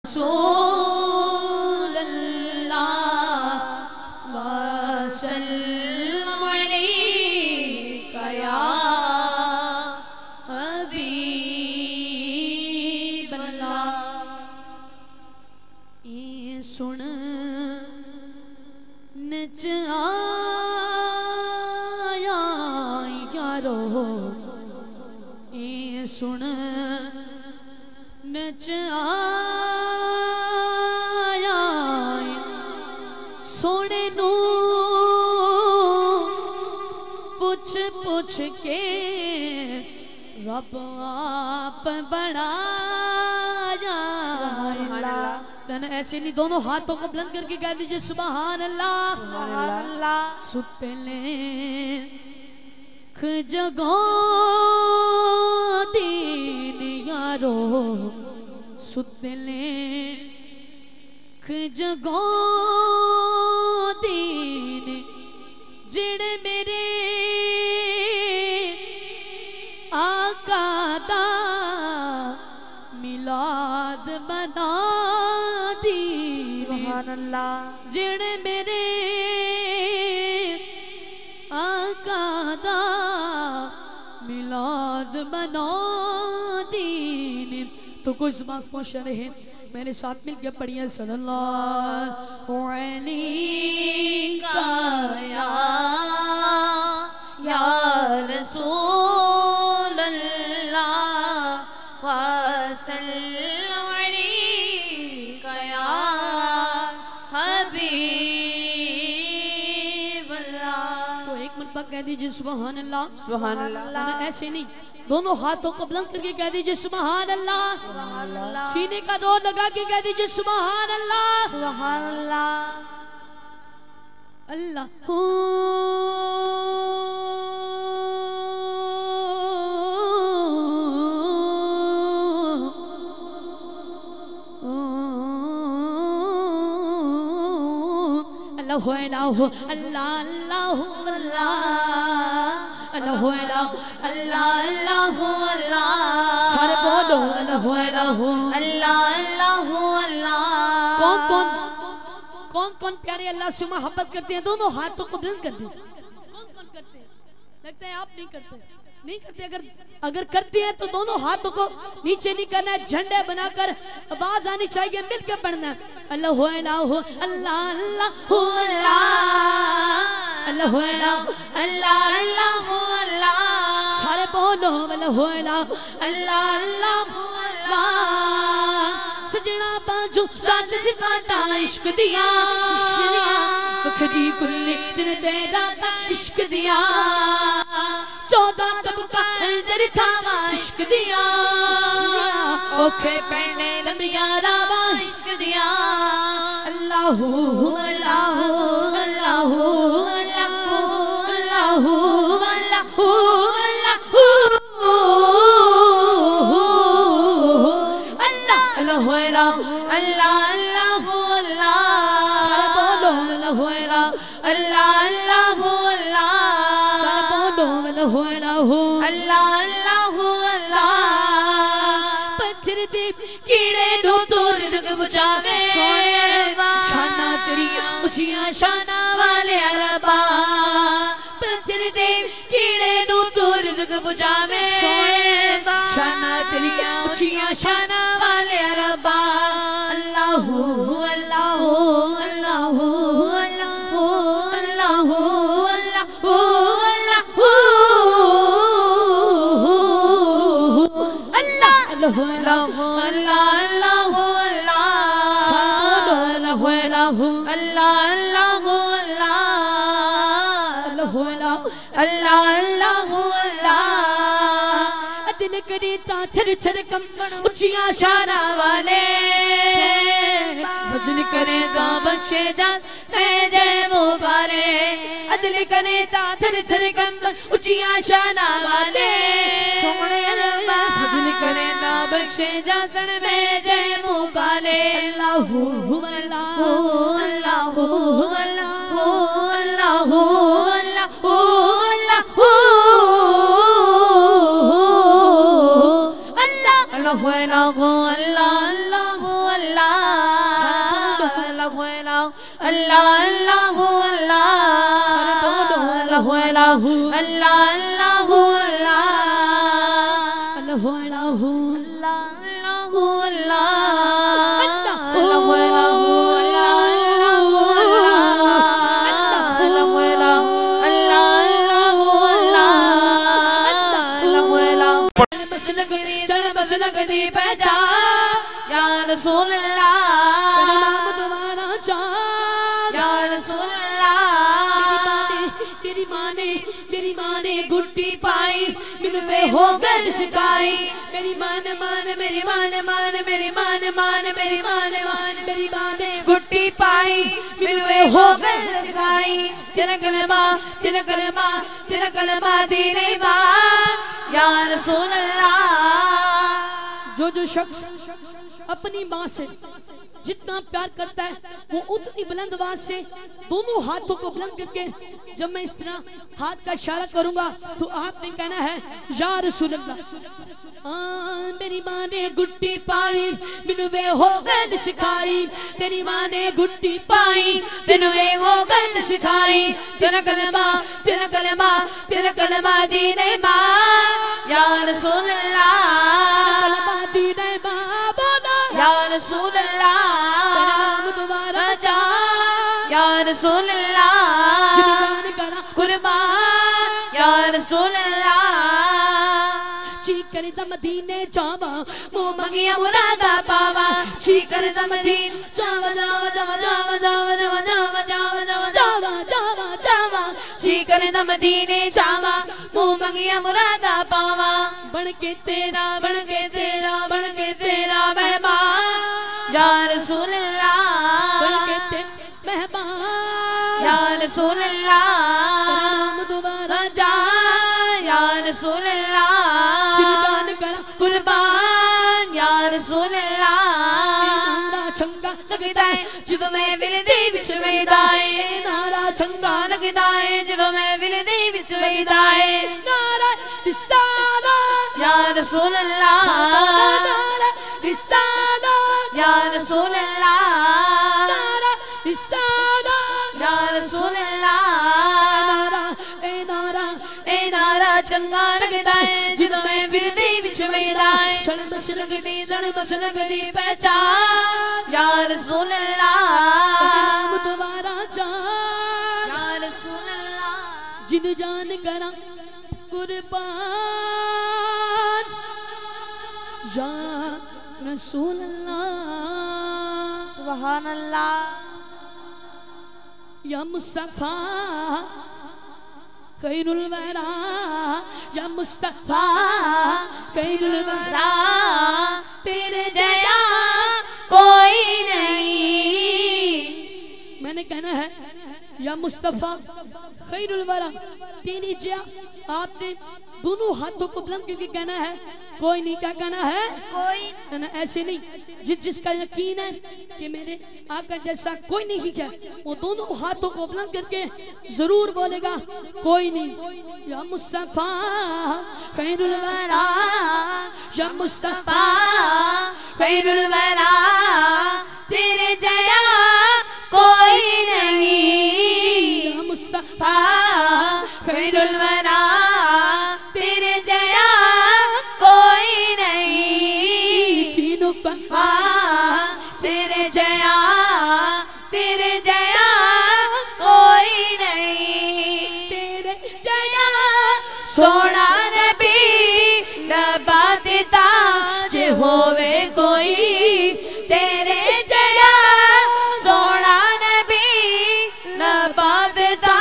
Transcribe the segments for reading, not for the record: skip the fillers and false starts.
रसूल अल्लाह वसल्लम अलैका या हबीब अल्लाह। ये सुन नच आया यारो, ये सुन नच आया सोने नू पुछ पुछ के रब आप बनाया। ऐसे नहीं, दोनों हाथों को बुलंद करके कह दीजिए सुभान अल्लाह। सुतले जगो दीन यारो, सुतले जगो दीन जेड़े मेरे आका दा मिलाद बना दी। जेड़े मेरे आका दा मिलाद बना दीन। तो कुछ बात पहुंच रहे मेरे साथ मिलकर पढ़िए सल्लल्लाहु अलैका या रसूल अल्लाह वसल्लम अलैका या हबीब अल्लाह। तो एक मरतबा कह दीजिए सुभान अल्लाह। सुभान अल्लाह। ऐसे नहीं, दोनों हाथों को बुलंद करके कह दीजिए सुभान अल्लाह। सीने का जोर लगा के कह दीजिए सुभान अल्लाह। सुभान अल्लाह। अल्लाह अल्लाह अल्लाह अल्लाह अल्लाह अल्लाह अल्लाह अल्लाह। सारे बोलो अल्लाह अल्लाह अल्लाह अल्लाह। कौन कौन प्यारे अल्लाह से मोहब्बत करते हैं? दोनों हाथों को बुलंद कर दो। कौन कौन करते हैं? लगता है आप नहीं करते। नहीं करते। अगर करते हैं तो दोनों हाथों को नीचे नहीं करना है, झंडे बनाकर आवाज आनी चाहिए, मिलकर पढ़ना है अल्लाह अल्लाह अल्लाह अल्लाह अल्लाह अल्लाह अल्लाह अल्लाह। सारे बोलो अल्लाह अल्लाह अल्लाह अल्लाह। सजना बाजू साथ सिफाता इश्क दिया, खदी कुल्ली दिन तेरा इश्क दिया। 14 तबका अंदर थावा इश्क दिया, ओखे पहने लंबिया रावा इश्क दिया। अल्लाह अल्लाह अल्लाह अल्लाह अल्लाह अल्लाह अल्लाह अल्लाह अल्लाह अल्लाह। सारे बोलो अल्लाह अल्लाह अल्लाह अल्लाह। सारे बोलो अल्लाह अल्लाह अल्लाह अल्लाह। पत्थर दे कीड़े नो तोड़ जग बुझावे, शाना तेरी ऊंचियां शाना वाले अरबा। पत्थर दे कीड़े नो तोड़ जग बुझावे, शाना तेरी ऊंचियां शाना वाले अरबा। अल्लाह अल्लाह अल्लाह अल्लाह अल्लाह अल्लाह अल्लाह अल्लाह अल्लाह अल्लाह। अल्लाह अल्लाह अल्लाह अल्लाह अल्लाह। दिल करे ता थर थर कंबन ऊंचियां शाना वाले, भजन करे ता बख्शे जा जय मोबाले। दिल करे ता थर थर कंबन ऊंचियां शाना वाले, भजन करे ता बख्शे जा सन में जय मोबाले। अल्लाह अल्लाह अल्लाह अल्लाह अल्लाह अल्लाह अल्लाह अल्लाह अल्लाह अल्लाह। लगदी पहचान या रसूल अल्लाह तेरा नाम दोबारा चाह या रसूल अल्लाह मेरी माँ ने गुट्टी पाई मैनू वे हो गल शिकाई मेरी माँ ने मेरी माँ ने मेरी माँ ने गुट्टी पाई मैनू वे हो गल शिकाई तेरा कलमा दीने माँ या रसूल अल्लाह। जो शख्स अपनी माँ से जितना प्यार करता है वो उतनी बुलंद आवाज से दोनों हाथों को बुलंद करके जब मैं इस तरह हाथ का इशारा करूंगा तो आपने कहना है या रसूल अल्लाह। मेरी माँ ने गुट्टी पाई मैनू वे हो गल सिखाई तेरी माँ ने गुट्टी पाई तेनू वे हो गल सिखाई तेरा कलमा दीने माँ या रसूल अल्लाह दीने माँ बोला या रसूल अल्लाह तेरा नाम दोबारा चाह या रसूल अल्लाह जिन्दान करा कुर्बान या रसूल अल्लाह चीकर मदीने जावा मुँह मंगिया मुरादा पावा चीकर मदीने जावा चीकर मदीने जावा मुँह मंगिया मुरादा पावा बन के तेरा मेहमान या रसूल अल्लाह बन के मेहमान या रसूल अल्लाह नाम दोबारा जा या रसूल अल्लाह जिन्दान करा कुर्बान या रसूल अल्लाह नारा चंगा लगदा है ਜਦੋਂ मैं विलदी विच वेदा है नारा चंगा लगदा है ਜਦੋਂ मैं विलदी विच वेदा है नारा रिसाला या रसूल अल्लाह नारा रिसाला या रसूल अल्लाह नारा रिसाला या रसूल अल्लाह ए नारा चंगा लगदा है ਜਦੋਂ मैं विलदी विच वेदा है जन बस लगदी पहचान या रसूल अल्लाह नाम दोबारा चाह या रसूल अल्लाह जिन जान करा कुर्बान या रसूल अल्लाह सुभान अल्लाह या मुस्तफा खैरुल वरा या मुस्तफा खैरुल वरा तेरे जया कोई नहीं। मैंने कहना है या मुस्तफा खैरुल वरा तेरी जया आपने दोनों हाथों को बुलंद करके कहना है कोई नहीं। क्या कहना है कोई ना ऐसे नहीं जिसका यकीन है कि मेरे आका जैसा कोई नहीं है वो दोनों हाथों को बुलंद करके जरूर बोलेगा कोई नहीं। या मुस्तफा खैरुल वरा या मुस्तफा खैरुल वरा तेरे जया कोई नहीं। या मुस्तफा खैरुल वरा तेरे जया कोई नहीं। तीनों पा तेरे जया कोई नहीं। तेरे जया सोना नबी नबा देता जे होवे कोई तेरे जया सोना नबी नबा देता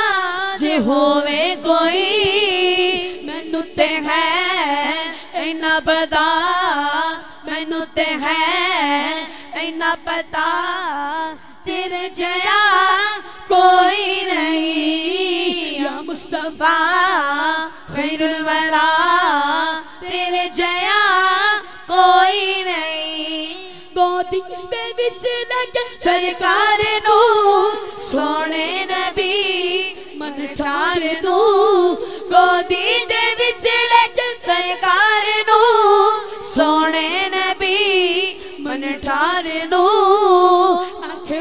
जे होवे कोई मैनू ते है इना पता मैनू ते है इना पता तेरे जया कोई नहीं। या मुस्तफा खैरुल वरा तेरे जया कोई नहीं। गोदी दे विच लगे सरकार नू सोने नबी मन ठार नू गोदी दे विच लगे सरकार नू सोने नबी मन ठार नू आखे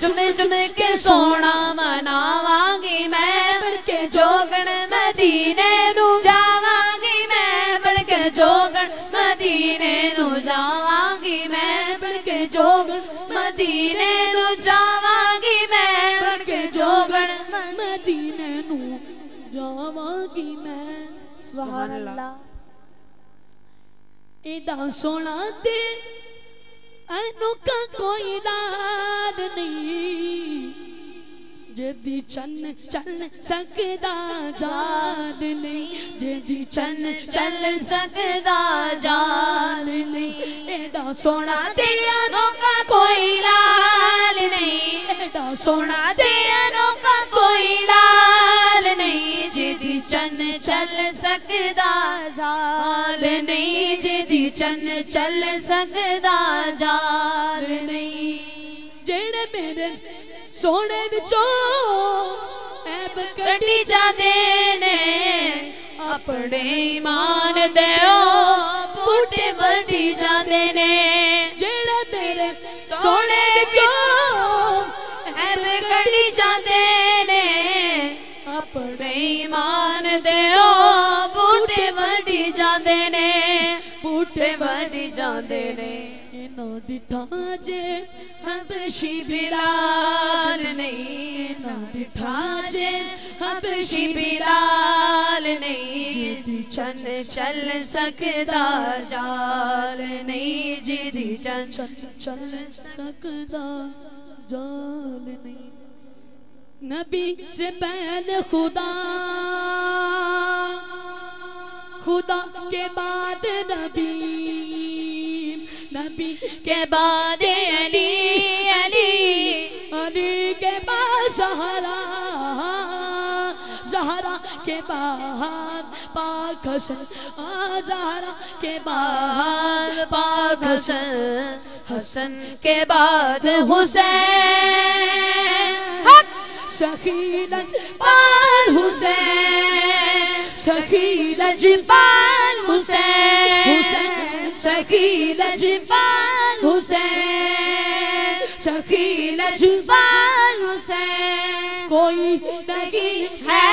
चुम चुम के सोना मनावांगी मैं बढ़ के जोगण मदीने नू जावांगी मैं बढ़ के जोगण मदीने नू जावांगी मैं बढ़ के जोगण मदीने नू जावांगी मैं बढ़ के जोगण मदीने नू जावांगी मैं। सुभान अल्लाह। एडा सोना ते अनोखा कोई लाड नहीं जदी चन चल सकदा जान नहीं जदी चन चल सकदा जान नहीं एडा सोना ते अनोखा कोई लाल नहीं एडा सोना ते अनोखा कोई लाल नहीं जदी चन चल सकदा जाल नहीं जदी चन चल सकदा जाल नहीं। जेड़े मेरे सोने विचों ऐब कटी जाते ने अपने ईमान दे बूटे वड्डी जाते ने जेड़े मेरे सोने विचों ऐब कटी जाते ने अपने ईमान दे बूटे वड्डी जाते ने बूटे वड्डी जाते ने। ना डिठा जे हबशी बिलाल नहीं ना डिठा जे हबशी बिलाल नहीं जिदी चन चल सकदा जाल नहीं जिदी चन चल सकदा जाल नहीं। नबी से पहले खुदा खुदा के बाद नबी नबी के बाद अली अली अली के बाद ज़हरा ज़हरा के बाद पाक हसन ज़हरा के बाद पाक हसन हसन के बाद हुसैन सखीलत पाल हुसैन सखीलत पाल हुसैन हुसैन सखीलत पाल हुसैन सखीलत पाल हुसैन कोई नहीं है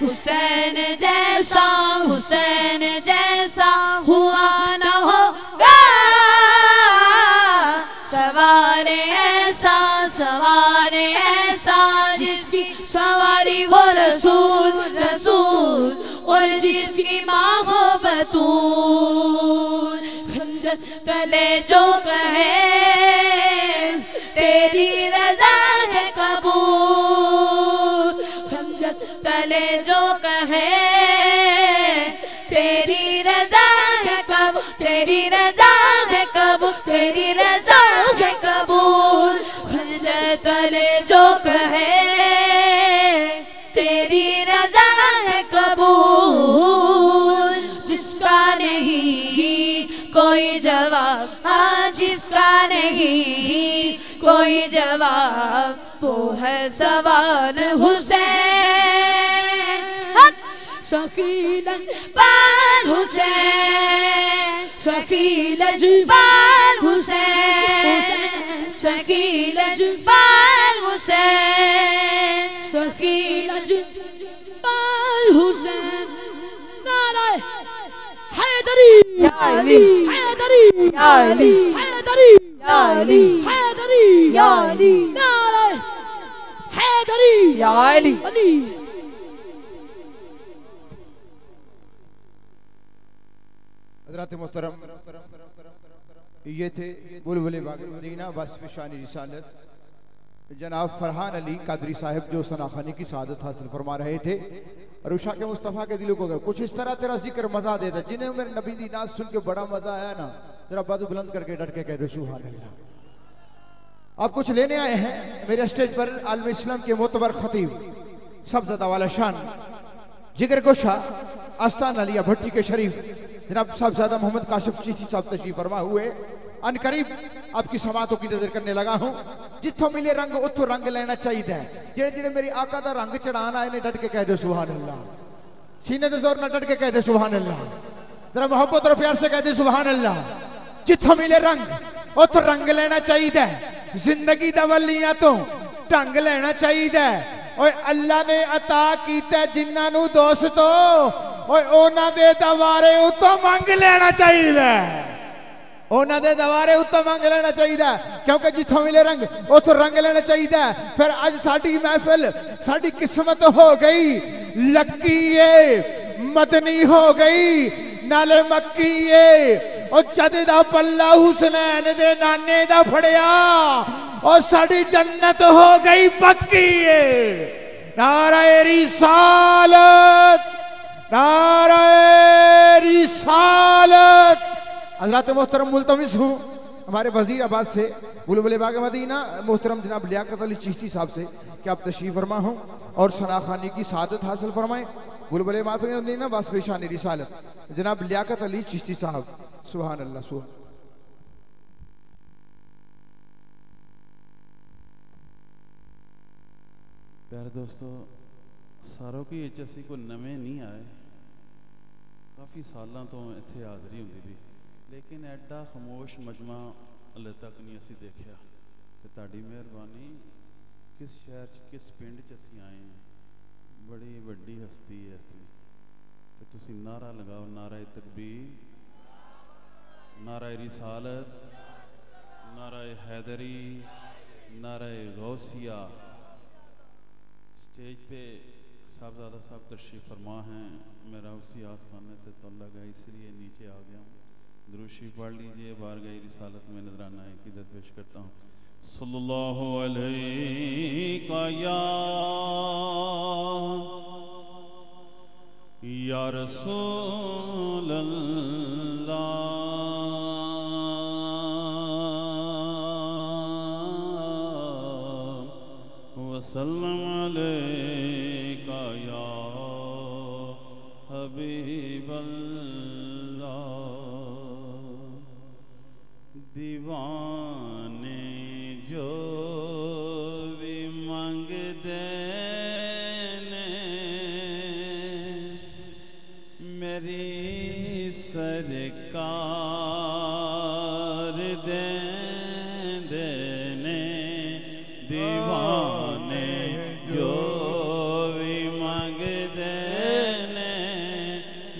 हुसैन जैसा हुआ न होगा सवारे ऐसा जिसकी सवारी हो रसूल रसूल और जिसकी माँ हो बतूल खंजर तले जो कहे तेरी रज़ा है कबूल खंजर तले जो कहे तेरी रज़ा है कबूल तेरी रज़ा है कबूल तेरी रज़ा है कबूल खंजर तले जो कहे तेरी रज़ा है कबूल जिसका नहीं कोई जवाब हाँ जिसका नहीं कोई जवाब वो है सवाल हुसैन सखीलत पाल हुसैन सखीलत पाल हुसैन सखीलत पाल हुसैन सखीलत पाल हुसैन। नारे हैदरी या अली हैदरी या अली हैदरी या अली हैदरी या अली नारे हैदरी या अली अली। हज़रात मोहतरम ये थे बुलबुल बाग़ मदीना वस्फ़ शानी रिसालत जनाब फरहान अली कादरी साहब जो सनाखानी की शहादत हासिल फरमा रहे थे और उषा के मुस्तफ़ा के दिलों को गए कुछ इस तरह तेरा जिक्र मजा देता जिन्हें मेरे नबी दी नाज़ सुन के बड़ा मजा आया ना जरा बाजू बुलंद करके डट के कह दो सुभान अल्लाह। आप कुछ लेने आए हैं मेरे स्टेज पर आलम इस्लाम के मोतबर खतीब सबज़दा वाला शान जिगर गोशा आस्तान अलिया भट्टी के शरीफ जनाब साहबजादा मोहम्मद काशिफ चिश्ती साहब तशरीफ फरमा हुए अन करीब आपकी समातों की नजर करने लगा हूं जिथों मिले रंग उथों रंग लेना चाहिए जेड़े जेड़े मेरी आका दा रंग चढ़ाना आए ने डट के कह दो सुभान अल्लाह सीने दे जोर ना डट के कह दे सुभान अल्लाह जरा मोहब्बत और प्यार से कह दे सुभान अल्लाह जिथों मिले रंग उथों रंग लेना चाहिए जिंदगी दा वलियां तो ढंग लेना चाहिए। और अल्लाह ने अता किया जिन्होंने दोस्तों और उन्होंने दवारे उतों मंग लेना चाहिए। उन्होंने दवारे उतों मंग लेना चाहिए क्योंकि जिथों मिले रंग उतों रंग लेना चाहिए। फिर अज साडी महफिल साडी किस्मत हो गई लकी है मदनी हो गई नाले मक्की है। और जद दा पल्ला हुसनैन दे नाने दा फड़िया और साडी जन्नत हो गई पक्की है। नारे रिसालत नारे रिसालत। हज़रत मोहतरम मुल्तमिस हूँ हमारे वजीर आबाद से बुलबुल बाग मदीना मोहतरम जनाब लियाकत अली चिश्ती साहब से कि आप तशरीफ फरमा हो और शनाखानी की सादत हासिल फरमाएं। बुलबुल बाग मदीना वास्फ़े शान रिसालत जनाब लियाकत अली चिश्ती साहब। सुभान अल्लाह सुभान। प्यारे दोस्तों सारों की असी को नवे नहीं आए काफ़ी सालों तो इत्थे हाज़री होंदी भी लेकिन एडा खामोश मजमा हले तक नहीं असी देखा। तो ताड़ी मेहरबानी किस शहर किस पिंड असी आए हैं बड़ी वड्डी हस्ती है असी तो तुसी नारा लगाओ नाराए तकबीर नाराए रिसालत नाराए हैदरी नाराए गौसिया। स्टेज पे साहबजादा साहब तशरीफ़ फरमा हैं। मेरा उसी आस्थाने से तल्लक है इसलिए नीचे आ गया हूँ। दुरूशी पढ़ लीजिए बारगाह रिसालत में नजराना अक़ीदत पेश करता हूँ। सल्लल्लाहु अलैहि या रसूल अल्लाह वसल्लम अलैका या हबीब अल्लाह। दीवाने जो भी मंगदे ने मेरी सरकार दे देने। दीवाने जो भी मंगदे ने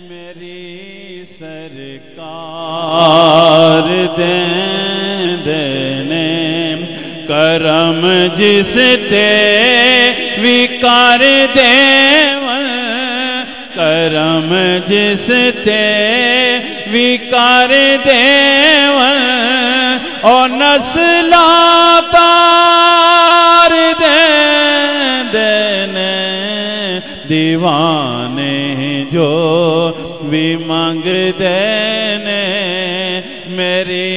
मेरी सरकार दे देने। करम जिस ते विकार देवन करम जिस ते विकार देवन और नस्ला तार दे देने। दीवाने जो भी मंग देने मेरी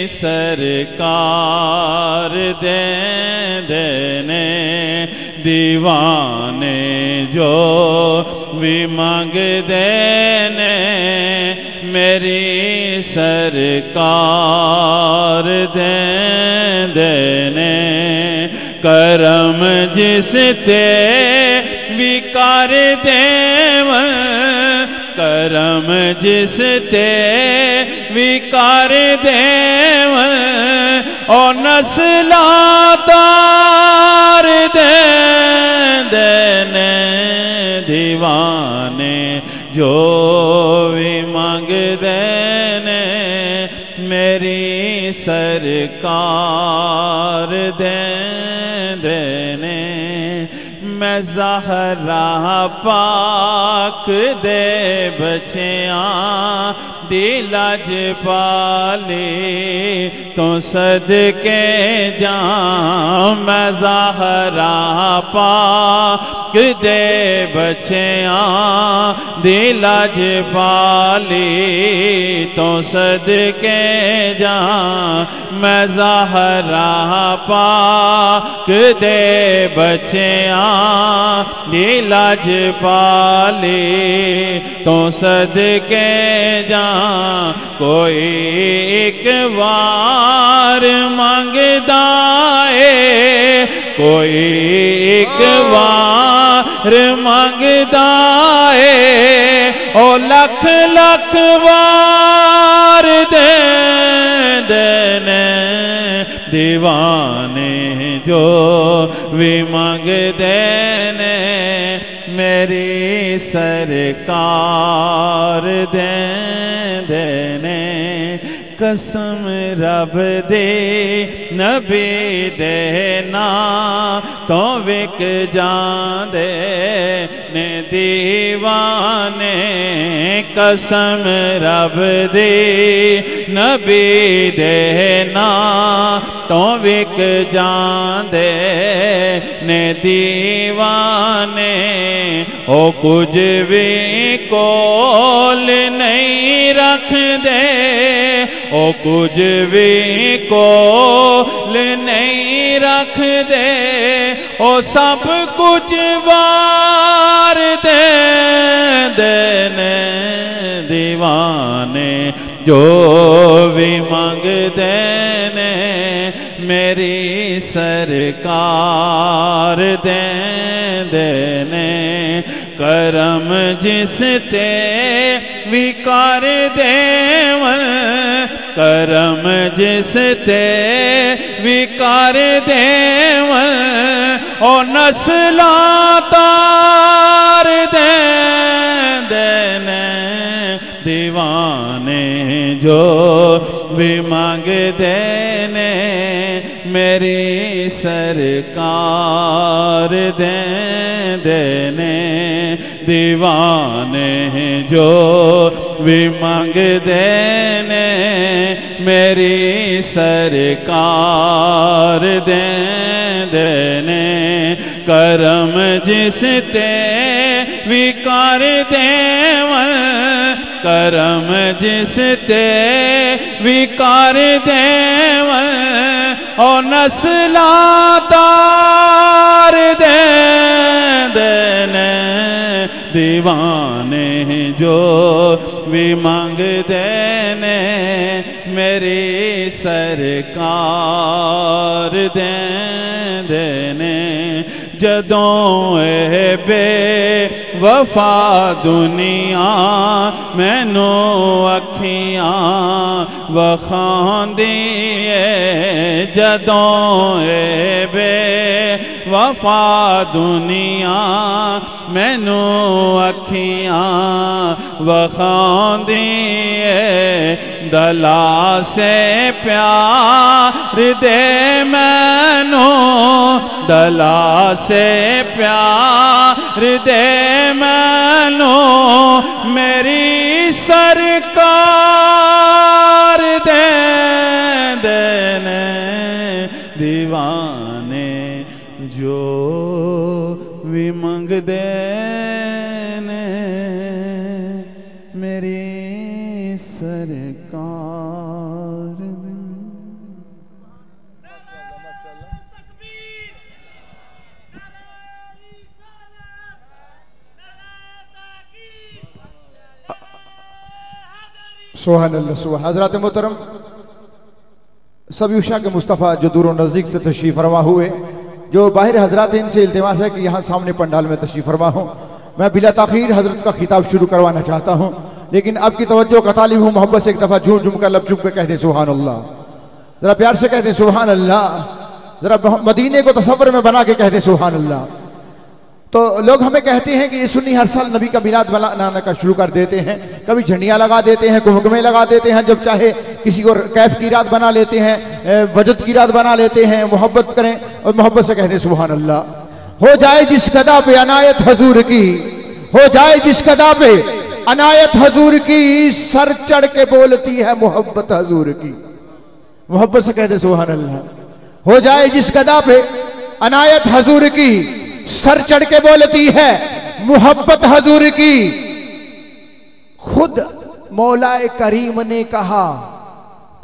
सरकार दे देने। दीवाने जो भी मंग देने मेरी सरकार दे देने। करम जिस ते विकार देवन करम जिस ते विकार देवन और नस्ला तार दे देने। दीवाने जो भी मंग देने मेरी सरकार दे देने। मैं ज़हरा पाक दे बच्चियां दिलज पाली तो सदके जाऊं। मैं ज़हरा पाक दे बच्चियां दिलज पाली तो सदके जाऊं। मैं ज़हरा पाक दे बच्चियां दिलज पाली तो सदके जाऊं। कोई एक बार मंगदा है कोई एक बार मंगदा है ओ लख लख बार दे देने। दीवान दीवाने जो भी मंगदे ने मेरी सरकार दे देने कसम रब दे नबी देना तो विक जांदे ने दीवाने कसम रब दे नबी देना तो विक जांदे ने दीवाने ओ कुछ भी कोल नहीं रख दे ओ कुछ भी कोल नहीं रख दे ओ सब कुछ वार दे देने दीवाने जो भी मांग देने मेरी सरकार दे देने करम जिस ते विकार देवन करम जिस ते विकार देवन ओ नस्ला तार दे देने दीवाने जो भी मांग देने मेरी सरकार दे देने दीवाने जो भी मांग देने मेरी सरकार दे देने करम जिस ते विकार देवन करम जिस ते विकार देवन ओ नस्ला तार दे देने दीवाने जो भी मांग देने मेरी सरकार दे देने जदों ए बे वफा दुनिया मैनू अखियां वखांदी जदों ए बे वफा दुनिया मैनू अखियां वखांदी दला से प्यार दे मैनू दला से प्यार दे मैनू मेरी सरकार दे देने दीवाने जो भी मंग देने मेरी सरकार दे। सुभान अल्लाह सुभान। हज़रात मोहतरम सभी उशा के मुस्तफ़ा जो दूर नज़दीक से तशरीफ़ फरमा हुए, जो बाहर हजरात इनसे इल्तिमास है कि यहाँ सामने पंडाल में तशरीफ़ फरमा हूँ। मैं बिला ताख़ीर हजरत का खिताब शुरू करवाना चाहता हूँ, लेकिन अब की तवज्जो का तालिब हूँ, मोहब्बत से एक दफ़ा झूम झूम कर लब झूम कर कहते सुभान अल्लाह। ज़रा प्यार से कहते सुभान अल्लाह, ज़रा मदीने को तसव्वुर में बना के कहते सुभान अल्लाह। तो लोग हमें कहते हैं कि ये सुन्नी हर साल नबी का मिलाद मनाना का शुरू कर देते हैं, कभी झंडियाँ लगा देते हैं, कुमकुमे लगा देते हैं, जब चाहे किसी को कैफ की रात बना लेते हैं, वजद की रात बना लेते हैं। मोहब्बत करें और मोहब्बत से कहते हैं सुभान अल्लाह। हो जाए जिस कदा पे अनायत हजूर की, हो जाए जिस कदा पे अनायत हजूर की, सर चढ़ के बोलती है मोहब्बत हजूर की। मोहब्बत से कहते सुभान अल्लाह। हो जाए जिस कदा पे अनायत हजूर की, सर चढ़ के बोलती है मोहब्बत हजूर की। खुद मौलाए करीम ने कहा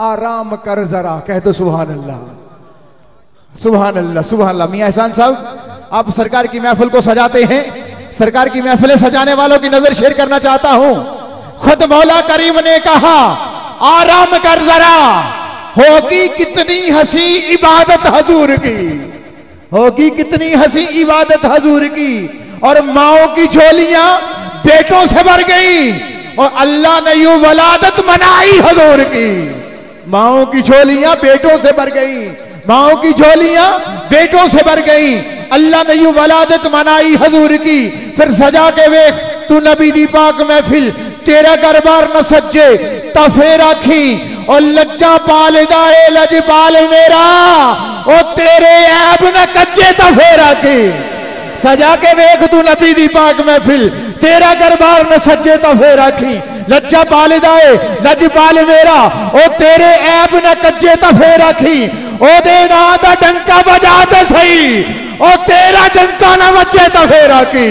आराम कर जरा, कह दो सुभान अल्लाह सुभान अल्लाह सुभान अल्लाह। मियां एहसान साहब, आप सरकार की महफिल को सजाते हैं, सरकार की महफिलें सजाने वालों की नजर शेयर करना चाहता हूं। खुद मौला करीम ने कहा आराम कर जरा, होगी कितनी हंसी इबादत हजूर की, होगी कितनी हंसी इबादत हजूर की। और माओ की झोलियां बेटों से भर गई और अल्लाह ने यूं वलादत मनाई हजूर की। माओ की झोलियां बेटों से भर गई, माओ की झोलियां बेटों से भर गई। अल्लाह ने यूं वलादत मनाई हजूर की, फिर सजा के वेख तू नबी दी पाक महफिल, तेरा गरबार न सज्जे तफे राखी और लज्जा पालदाए लजपाल मेरा, ओ तेरे ऐब न कच्चे तफे राखी। सजा के वेख तू नबी दी पाक महफिल, तेरा गरबार न सज्जे तफे राखी, लज्जा पालदाए लजपाल मेरा, ओ तेरे ऐब न कच्चे तफे राखी। ओ दे ना दा डंका बजा ते सही, ओ तेरा डंका न बजे तफे राखी।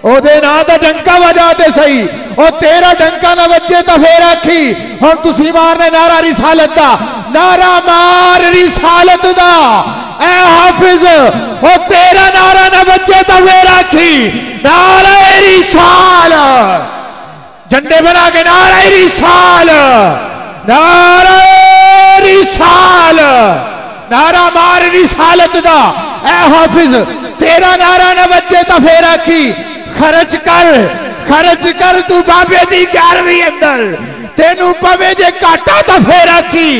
ओदे ना दा डंका बजाते सही, और तेरा डंका ना बजे तफे राखी। हुण तुसी मारने नारा रिसालत दा, नारा मार रिसालत दा ऐ हाफिज, ओ तेरा नारा ना बजे तफे राखी। नारा रिसालत, झंडे बना के नारा रिसालत, नारा रिसालत, नारा मार रिसालत दा ऐ हाफिज, तेरा नारा ना बजे तफे राखी। खर्च कर तू बाबे दी 11वीं अंदर, तेनू पवे जे काटा तफे राखी।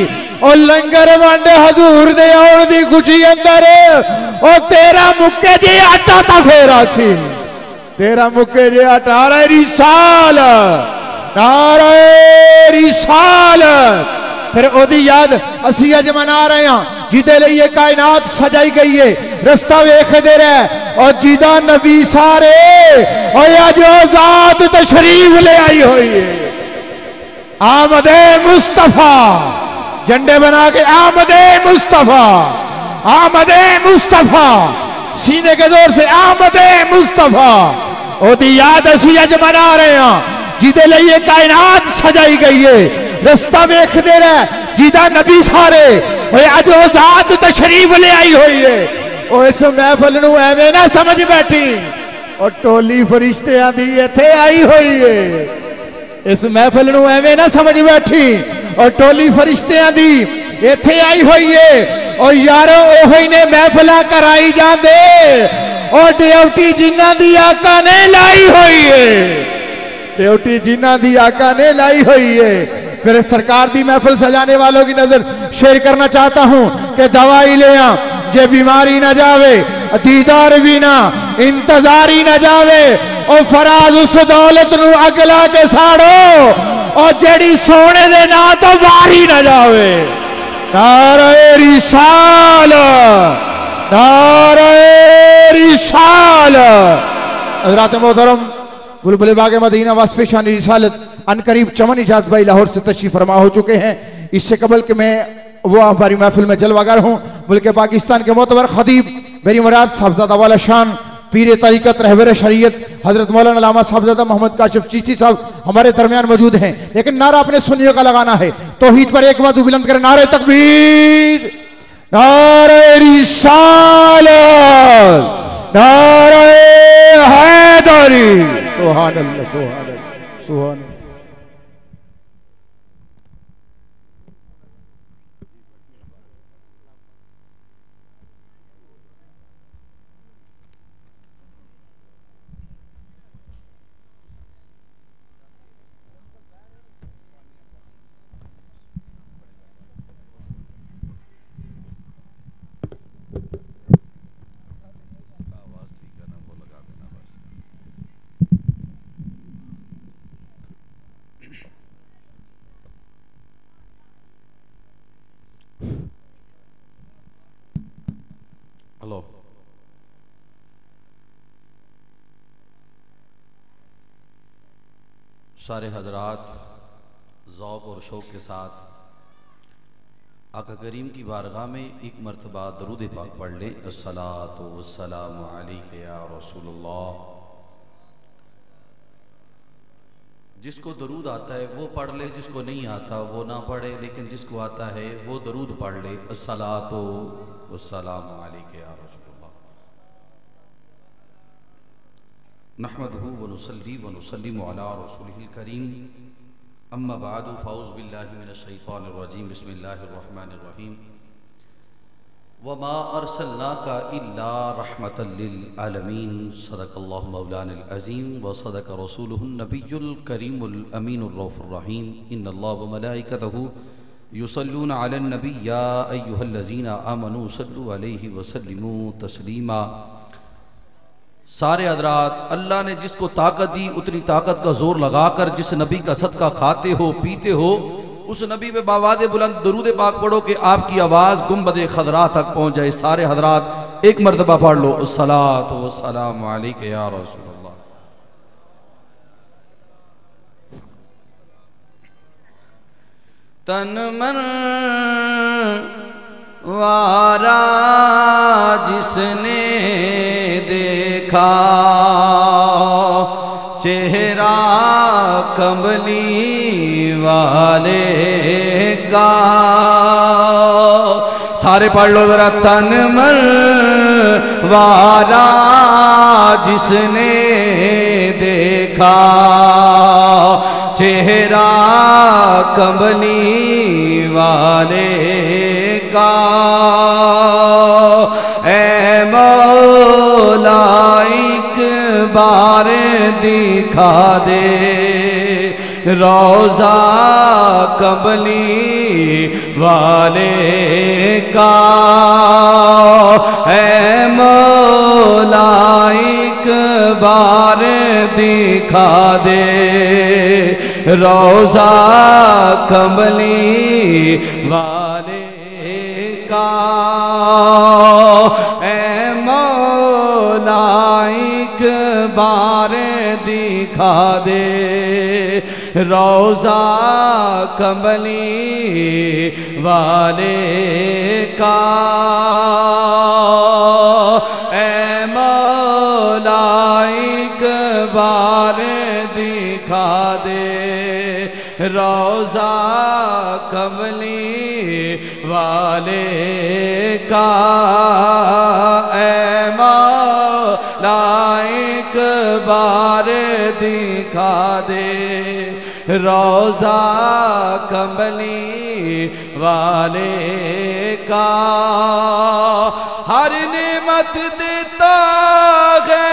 और लंगर वंड हजूर दे आउण दी खुशी अंदर, ओ तेरा मुक्के जे आटा तफे राखी, तेरा मुक्के जे आटा। नारे रिसालत, नारे रिसालत। फिर ओदी याद असी अज मना रहे हैं, जिदे लिए ये कायनात सजाई गई है। रस्ता वेखदे रहे और जिदा नबी सारे, और अज आजाद तशरीफ ले आई हुई है। आमदे मुस्तफा, झंडे बना के आमदे मुस्तफा, आमदे मुस्तफा, सीने के जोर से आमदे मुस्तफा। ओदी याद असी अज मना रहे हैं, जिदे लिए कायनात सजाई गई है। रस्ता वेखदे रहे जिदा नबी सारे, अज आजाद तशरीफ ले आई हुई है। और इस महफल नूं एवें ना समझ बैठी, और टोली फरिश्तियां दी इत्थे आई हुई है। इस महफल नूं एवें ना समझ बैठी, और टोली फरिश्तियां दी इत्थे आई हुई है। और यारो ओही ने महफिलां कराई जांदे, और ड्यूटी जिन्हां दी आका ने लाई हुई है, ड्यूटी जिन्हां दी आका ने लाई हुई है। फिर सरकार दी महफिल सजाने वालों की नजर शेयर करना चाहता हूं कि दवाई ले आ जे बीमारी ना जावे, दीदार भी ना इंतजारी ना जावे। और फराज उस दौलत नू अगला के साड़ो, और जेड़ी सोने दे ना तो वारी ना जावे। नारे रिसालत, नारे रिसालत। हज़रात मोहतरम बुलबुल बाग मदीना वास्फ़े शान रिसालत अनकरीब चमन इजाज़ भाई लाहौर से तशरीफ फरमा हो चुके हैं। इससे कबल कि मैं वो हमारी महफिल में जलवागर हूँ, मुल्क पाकिस्तान के मोतबर खतीब मेरी मुराद साहबजादा वाला शान पीर तरीक़त रहबर शरीयत हजरत मौलाना अल्लामा साहबजादा मोहम्मद काशिफ चिश्ती साहब हमारे दरमियान मौजूद हैं। लेकिन नारा अपने सुन्नियों का लगाना है। तौहीद पर एक बाजू बुलंद करें, नारे तकबीर, नारे रिसालत, नारे हैदरी। सुभान अल्लाह, सुभान अल्लाह, सुभान अल्लाह। हेलो, सारे हजरात ज़ौक़ और शौक़ के साथ आका करीम की बारगाह में एक मरतबा दरूद पाक पढ़ लें। अस्सलातु वस्सलामु अलैका या रसूलुल्लाह। जिसको दरूद आता है वो पढ़ ले, जिसको नहीं आता वो ना पढ़े, लेकिन जिसको आता है वो दरूद पढ़ ले। अस्सलातु वस्सलामु अलैका या रसूलुल्लाह। नहमदुहु व नुसल्ली व नुसल्लिमु अला रसूलिहिल करीम। अम्मा बादु फ़ाऊज़ु बिल्लाहि मिनश शैतानिर रजीम। बिस्मिल्लाहिर रहमानिर रहीम। वमा अर्सलनाका इल्ला रहमतल लिल आलमीन। सदक़ल्लाहु मौलानल अज़ीम व सदक़ रसूलुहुन नबियुल करीमुल अमीनुर रऊफ़ुर रहीम। इन्नल्लाह व मलाइकतहु युसल्लूना अलन नबी या अय्युहल्लज़ीना आमनू सल्लु अलैहि वसल्लिमू तस्लीमा। सारे हज़रात, अल्लाह ने जिसको ताकत दी उतनी ताकत का जोर लगाकर जिस नबी का सदका खाते हो पीते हो उस नबी पे बावादे बुलंद दरूद पाक पढ़ो कि आपकी आवाज़ गुंबद खदरा तक पहुँच जाए। सारे हज़रात एक मरतबा पढ़ लो, अस्सलातु वस्सलामु अलैका या रसूलल्लाह। तन मन वारा जिसने देखा, चेहरा कमली वाले का। सारे पढ़ लो जरा। तन मन वारा जिसने देखा, चेहरा कमली वाले का। ऐ मौला एक बार दिखा दे रोज़ा कमली वाले का। ऐ मौला एक बार दिखा दे रोज़ा कमली वाले का। ऐ मौला एक बार दिखा दे रोज़ा कमली वाले का। ऐ मौला एक बार दिखा दे रोज़ा कमली वाले का। ऐ मौला एक बार दिखा दे रोज़ा कमली वाले का। हर नेमत देता है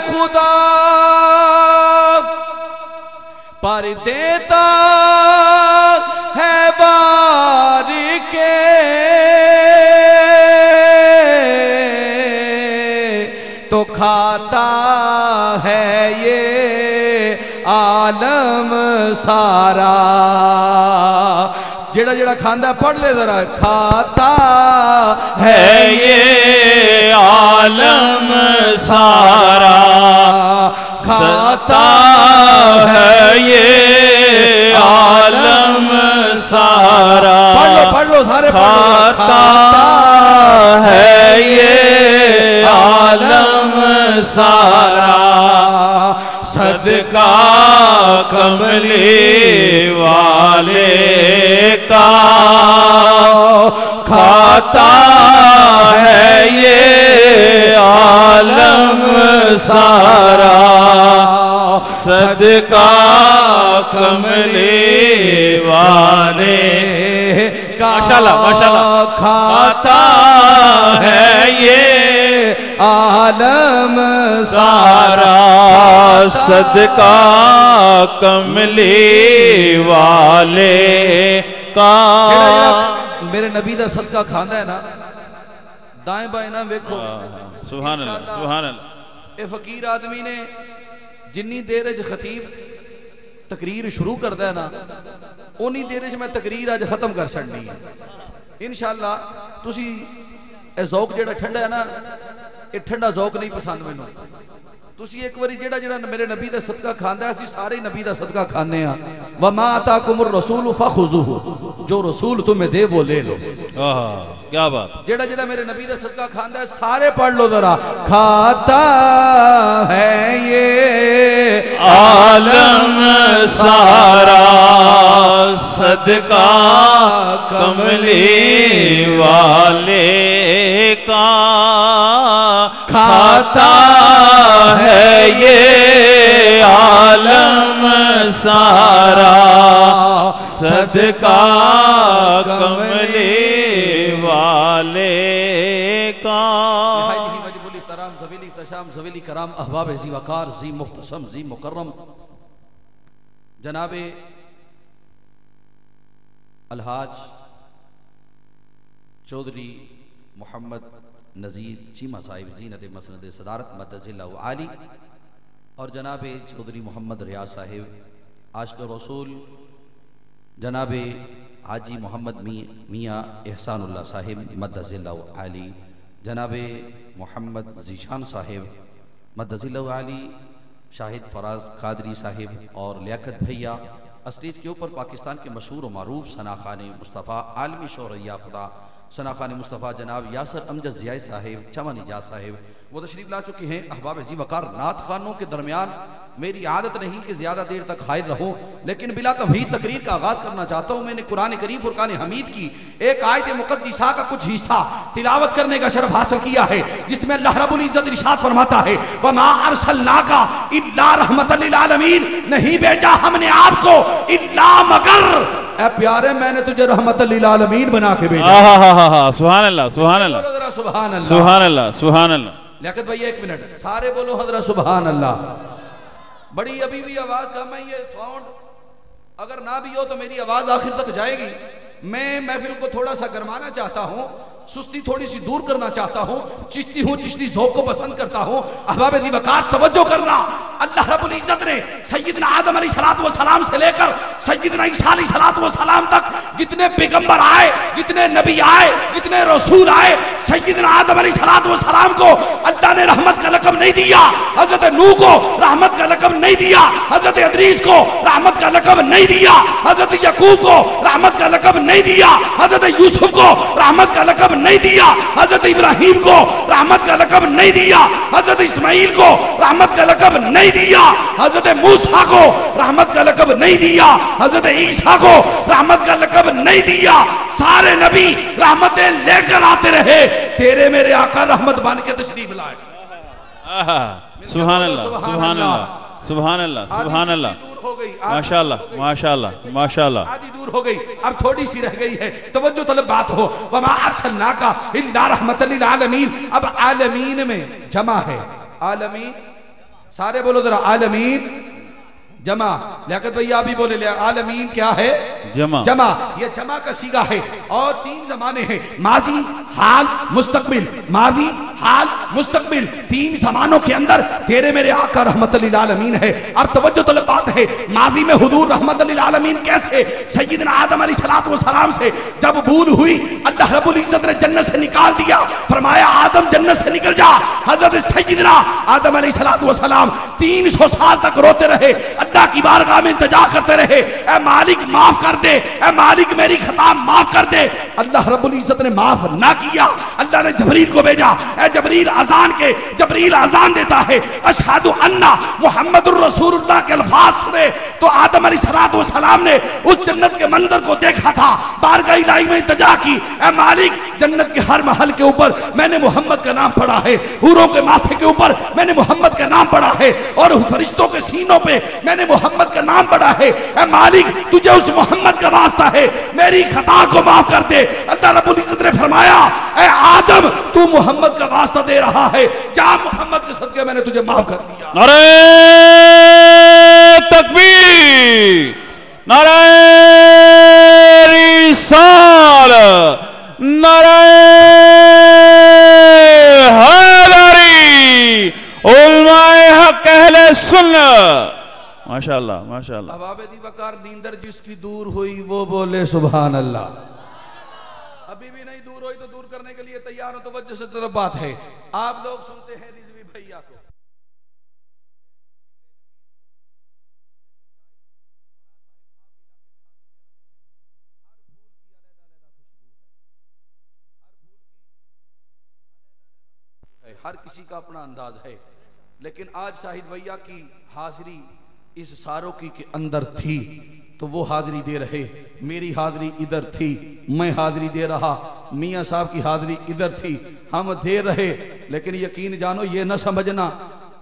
खुदा पर देता है बार के। तो खाता है ये आलम सारा। जेड़ा जेड़ा खांदा पढ़ ले जरा। खाता है ये आलम सारा, खाता है ये आलम सारा। पढ़ लो सारे। खाता है ये आलम सारा, सदका कमली वाले का। खाता है ये आलम सारा, सदका कमली वाले का। माशाल्लाह माशाल्लाह। खाता है ये आलम सारा, सदका कमली वाले का। मेरे नबी दा सदका खांदा है ना, दाएं बाएं ना वेखो। सुभान अल्लाह सुभान अल्लाह। ए फकीर आदमी ने जिन्नी देर च खतीब तकरीर शुरू करता है ना, उन्नी देर च मैं तकरीर अज खत्म कर छड़नी है इंशाअल्लाह। तुसी ए ज़ौक जेड़ा ठंडा है ना, ये ठंडा ज़ौक नहीं पसंद मैनू। तुसी एक बारी जेड़ा जेड़ा मेरे नबी दा सदका खांदा है, असीं सारे नबी दा सदका खाने आ। व मा आताकुमुर रसूल फखुज़ूहु, जो रसूल तुम्हें दे वो ले लो। क्या बात। जेड़ा जेड़ा मेरे नबी दा सदका खांदा है, सारे पढ़ लो जरा। खाता है ये आलम सारा, सदका कमली वाले का। खाता है ये आलम सारा, सदका कमली वाले का। ज़वीली कराम अहबाब ज़ी वकार ज़ी मुख्तसम ज़ी मुकर्रम जनाबे अलहाज चौधरी मोहम्मद नज़ीर चीमा साहिब ज़ीनत मसनद सदारत मद्दज़िल्लाहु आली और जनाब चौधरी मोहम्मद रियाज साहिब आशिक़ रसूल जनाब हाजी मोहम्मद मियाँ एहसानुल्लाह साहिब मद्दज़िल्लाहु आली जनाब मोहम्मद ज़ीशान साहिब मद्दज़िल्लाहु आली शाहिद फराज कादरी साहिब और लियाकत भैया स्टेज के ऊपर पाकिस्तान के मशहूर व मारूफ सनाखान मुस्तफ़ा आलमी शोहरत याफ्ता सनाखान मुस्तफ़ा जनाब यासर अमजद ज़ियाई साहिब चमन इजाज साहिब वो तशरीफ ला चुके हैं। अहबाब जी वकार नात खानों के दरमियान मेरी आदत नहीं कि ज़्यादा देर तक हाजिर रहूं, लेकिन बिला तमहीद तकरीर का आगाज़ करना चाहता हूं। मैंने कुरान करीम फुरकान हमीद की एक आयत मुक़द्दिसा का कुछ हिस्सा तिलावत करने का शरफ हासिल किया है, जिसमें अल्लाह रब्बुल इज़्ज़त इरशाद फरमाता है वमा अरसलनाका इल्ला रहमतल लिल आलमीन, नहीं भेजा हमने आपको इल्ला मगर ए प्यारे मैंने तुझे रहमतल लिल आलमीन बना के भेजा। सुभान अल्लाह सुभान अल्लाह सुभान अल्लाह सुभान अल्लाह सुभान अल्लाह। लियाकत भाई एक मिनट सारे बोलो हज़रत सुभान अल्लाह। बड़ी अभी भी आवाज कम है, ये साउंड अगर ना भी हो तो मेरी आवाज आखिर तक जाएगी। मैं महफिल को थोड़ा सा गरमाना चाहता हूँ, सुस्ती थोड़ी सी दूर करना चाहता हूँ, चिश्ती हूँ, चिश्ती ज़ौक़ को पसंद करता हूँ। अहबाब दी वकार तवज्जो करना, अल्लाह रब्बुल इज़्ज़त ने सय्यदना आदम अलैहिस्सलाम से लेकर सय्यदना ईसा अलैहिस्सलाम तक जितने पैगंबर आए, जितने नबी आए, जितने रसूल आए, सय्यदना आदम अलैहिस्सलाम को अल्लाह ने रहमत का लक़ब नहीं दिया, हज़रत नूह को रहमत का लक़ब नहीं दिया, हज़रत इदरीस को रहमत का लक़ब नहीं दिया, हज़रत याकूब को रहमत का लक़ब नहीं दिया, हज़रत यूसुफ को रहमत का लक़ब नहीं दिया, हज़रत इब्राहीम को रहमत का लक़ब नहीं दिया, हज़रत इस्माइल को रहमत का लक़ब नहीं दिया, हज़रत मूसा को रहमत का लक़ब नहीं दिया, हज़रत ईसा को रहमत का लक़ब नहीं दिया। सारे नबी रहमतें लेकर आते रहे, तेरे मेरे आका रहमत बन के तशरीफ लाए। सुभान अल्लाह सुभान अल्लाह सुभान अल्लाह सुभान अल्लाह माशाअल्लाह माशाअल्लाह माशाअल्लाह। आधी दूर हो गई, अब थोड़ी सी रह गई है, तवज्जो तलब बात हो। वमा अरसलनाका इल्ला रहमतल लिल आलमीन। अब आलमीन में जमा है, आलमीन सारे बोलो जरा, आलमीन जमा। लियाकत भैया भी बोले ले, आलमीन क्या है? जमा। जमा, ये जमा का सीगा है और तीन जमाने हैं, माजी हाल मुस्तकबिल, माजी हाल मुस्तकबिल, तीन जमानों के अंदर तेरे मेरे आका रहमतल लिल आलमीन है। अब तवज्जो तलब बात है, माजी में हुजूर रहमतल लिल आलमीन कैसे? सय्यदना आदम अलैहिस्सलाम से जब भूल हुई, अल्लाह रब्बुल इज़्ज़त ने जन्नत से निकाल दिया, फरमाया आदम जन्नत से निकल जा। हज़रत सय्यदना आदम अलैहिस्सलाम 300 साल तक रोते रहे, अल्लाह की बारगाह में इंतजा करते रहे, ऐ मालिक माफ कर दे, ऐ मालिक मेरी खता माफ कर दे। अल्लाह रब्बुल इज़्ज़त ने माफ ना किया, अल्लाह ने जबरील को भेजा, ऐ जबरील अजान के, जबरील अजान देता है अशहदु अन्ना मुहम्मदुर रसूलुल्लाह के अल्फाज सुने तो आदम अलैहिस्सलाम ने उस जन्नत के मंजर को देखा था, बारगाह इलाही में इंतजा की, ऐ मालिक जन्नत के हर महल के ऊपर मैंने मोहम्मद का नाम पढ़ा है, हूरों के माथे के ऊपर मैंने मोहम्मद का नाम पढ़ा है और फरिश्तों के सीनों पे मैंने मोहम्मद का नाम पढ़ा है। ऐ मालिक तुझे उस मोहम्मद का वास्ता है, मेरी खता को माफ कर दे। अल्लाह रब्बुल इज़्ज़त ने फरमाया ऐ आदम तू मोहम्मद का वास्ता दे रहा है, जा मोहम्मद के सदके मैंने तुझे माफ कर दिया। नारे तकबीर, नारे रिसालत, नारे हैदरी, उलमाए हक अहले सुन्नत। माशाअल्लाह माशाअल्लाह। अहबाब दी वकार नींदर जिसकी दूर हुई वो बोले सुभान अल्लाह। अभी भी नहीं दूर हुई तो दूर करने के लिए तैयार हो, तो वजह से तरफ बात है। आप लोग सुनते हैं रिजवी भैया को, हर किसी का अपना अंदाज है, लेकिन आज शाहिद भैया की हाजिरी इस सारोकी के अंदर थी तो वो हाजिरी दे रहे, मेरी हाजिरी इधर थी, मैं हाजिरी दे रहा, मियाँ साहब की हाजिरी इधर थी, हम दे रहे। लेकिन यकीन जानो ये न समझना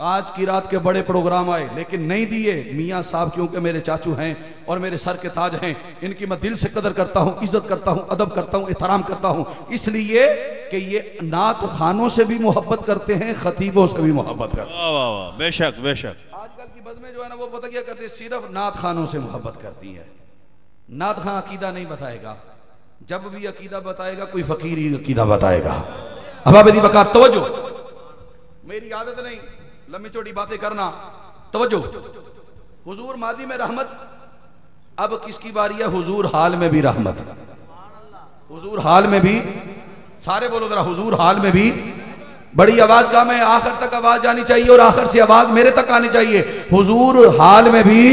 आज की रात के बड़े प्रोग्राम आए लेकिन नहीं दिए। मियाँ साहब क्योंकि मेरे चाचू हैं और मेरे सर के ताज हैं, इनकी मैं दिल से कदर करता हूँ, इज्जत करता हूँ, अदब करता हूँ, एहतराम करता हूँ, इसलिए कि ये नात खानों से भी मोहब्बत करते हैं, खतीबों से भी मोहब्बत करते हैं। वाह वाह वाह, बेशक बेशक। आजकल की बज़में जो है ना वो पता क्या करते हैं, सिर्फ नात खानों से मोहब्बत करती है। नात खां अकीदा नहीं बताएगा, जब भी अकीदा बताएगा कोई फकीर ही अकीदा बताएगा। अब आप वकार तवज्जो, मेरी आदत नहीं लंबी चौड़ी बातें करना, तवज्जो। हुजूर मादी में रहमत, अब किसकी बारी है? हुजूर हाल में भी रहमत। हुजूर हाल में भी, सारे बोलो जरा, हुजूर हाल में भी। बड़ी आवाज का मैं आखिर तक आवाज जानी चाहिए और आखिर से आवाज मेरे तक आनी चाहिए। हुजूर हाल में भी,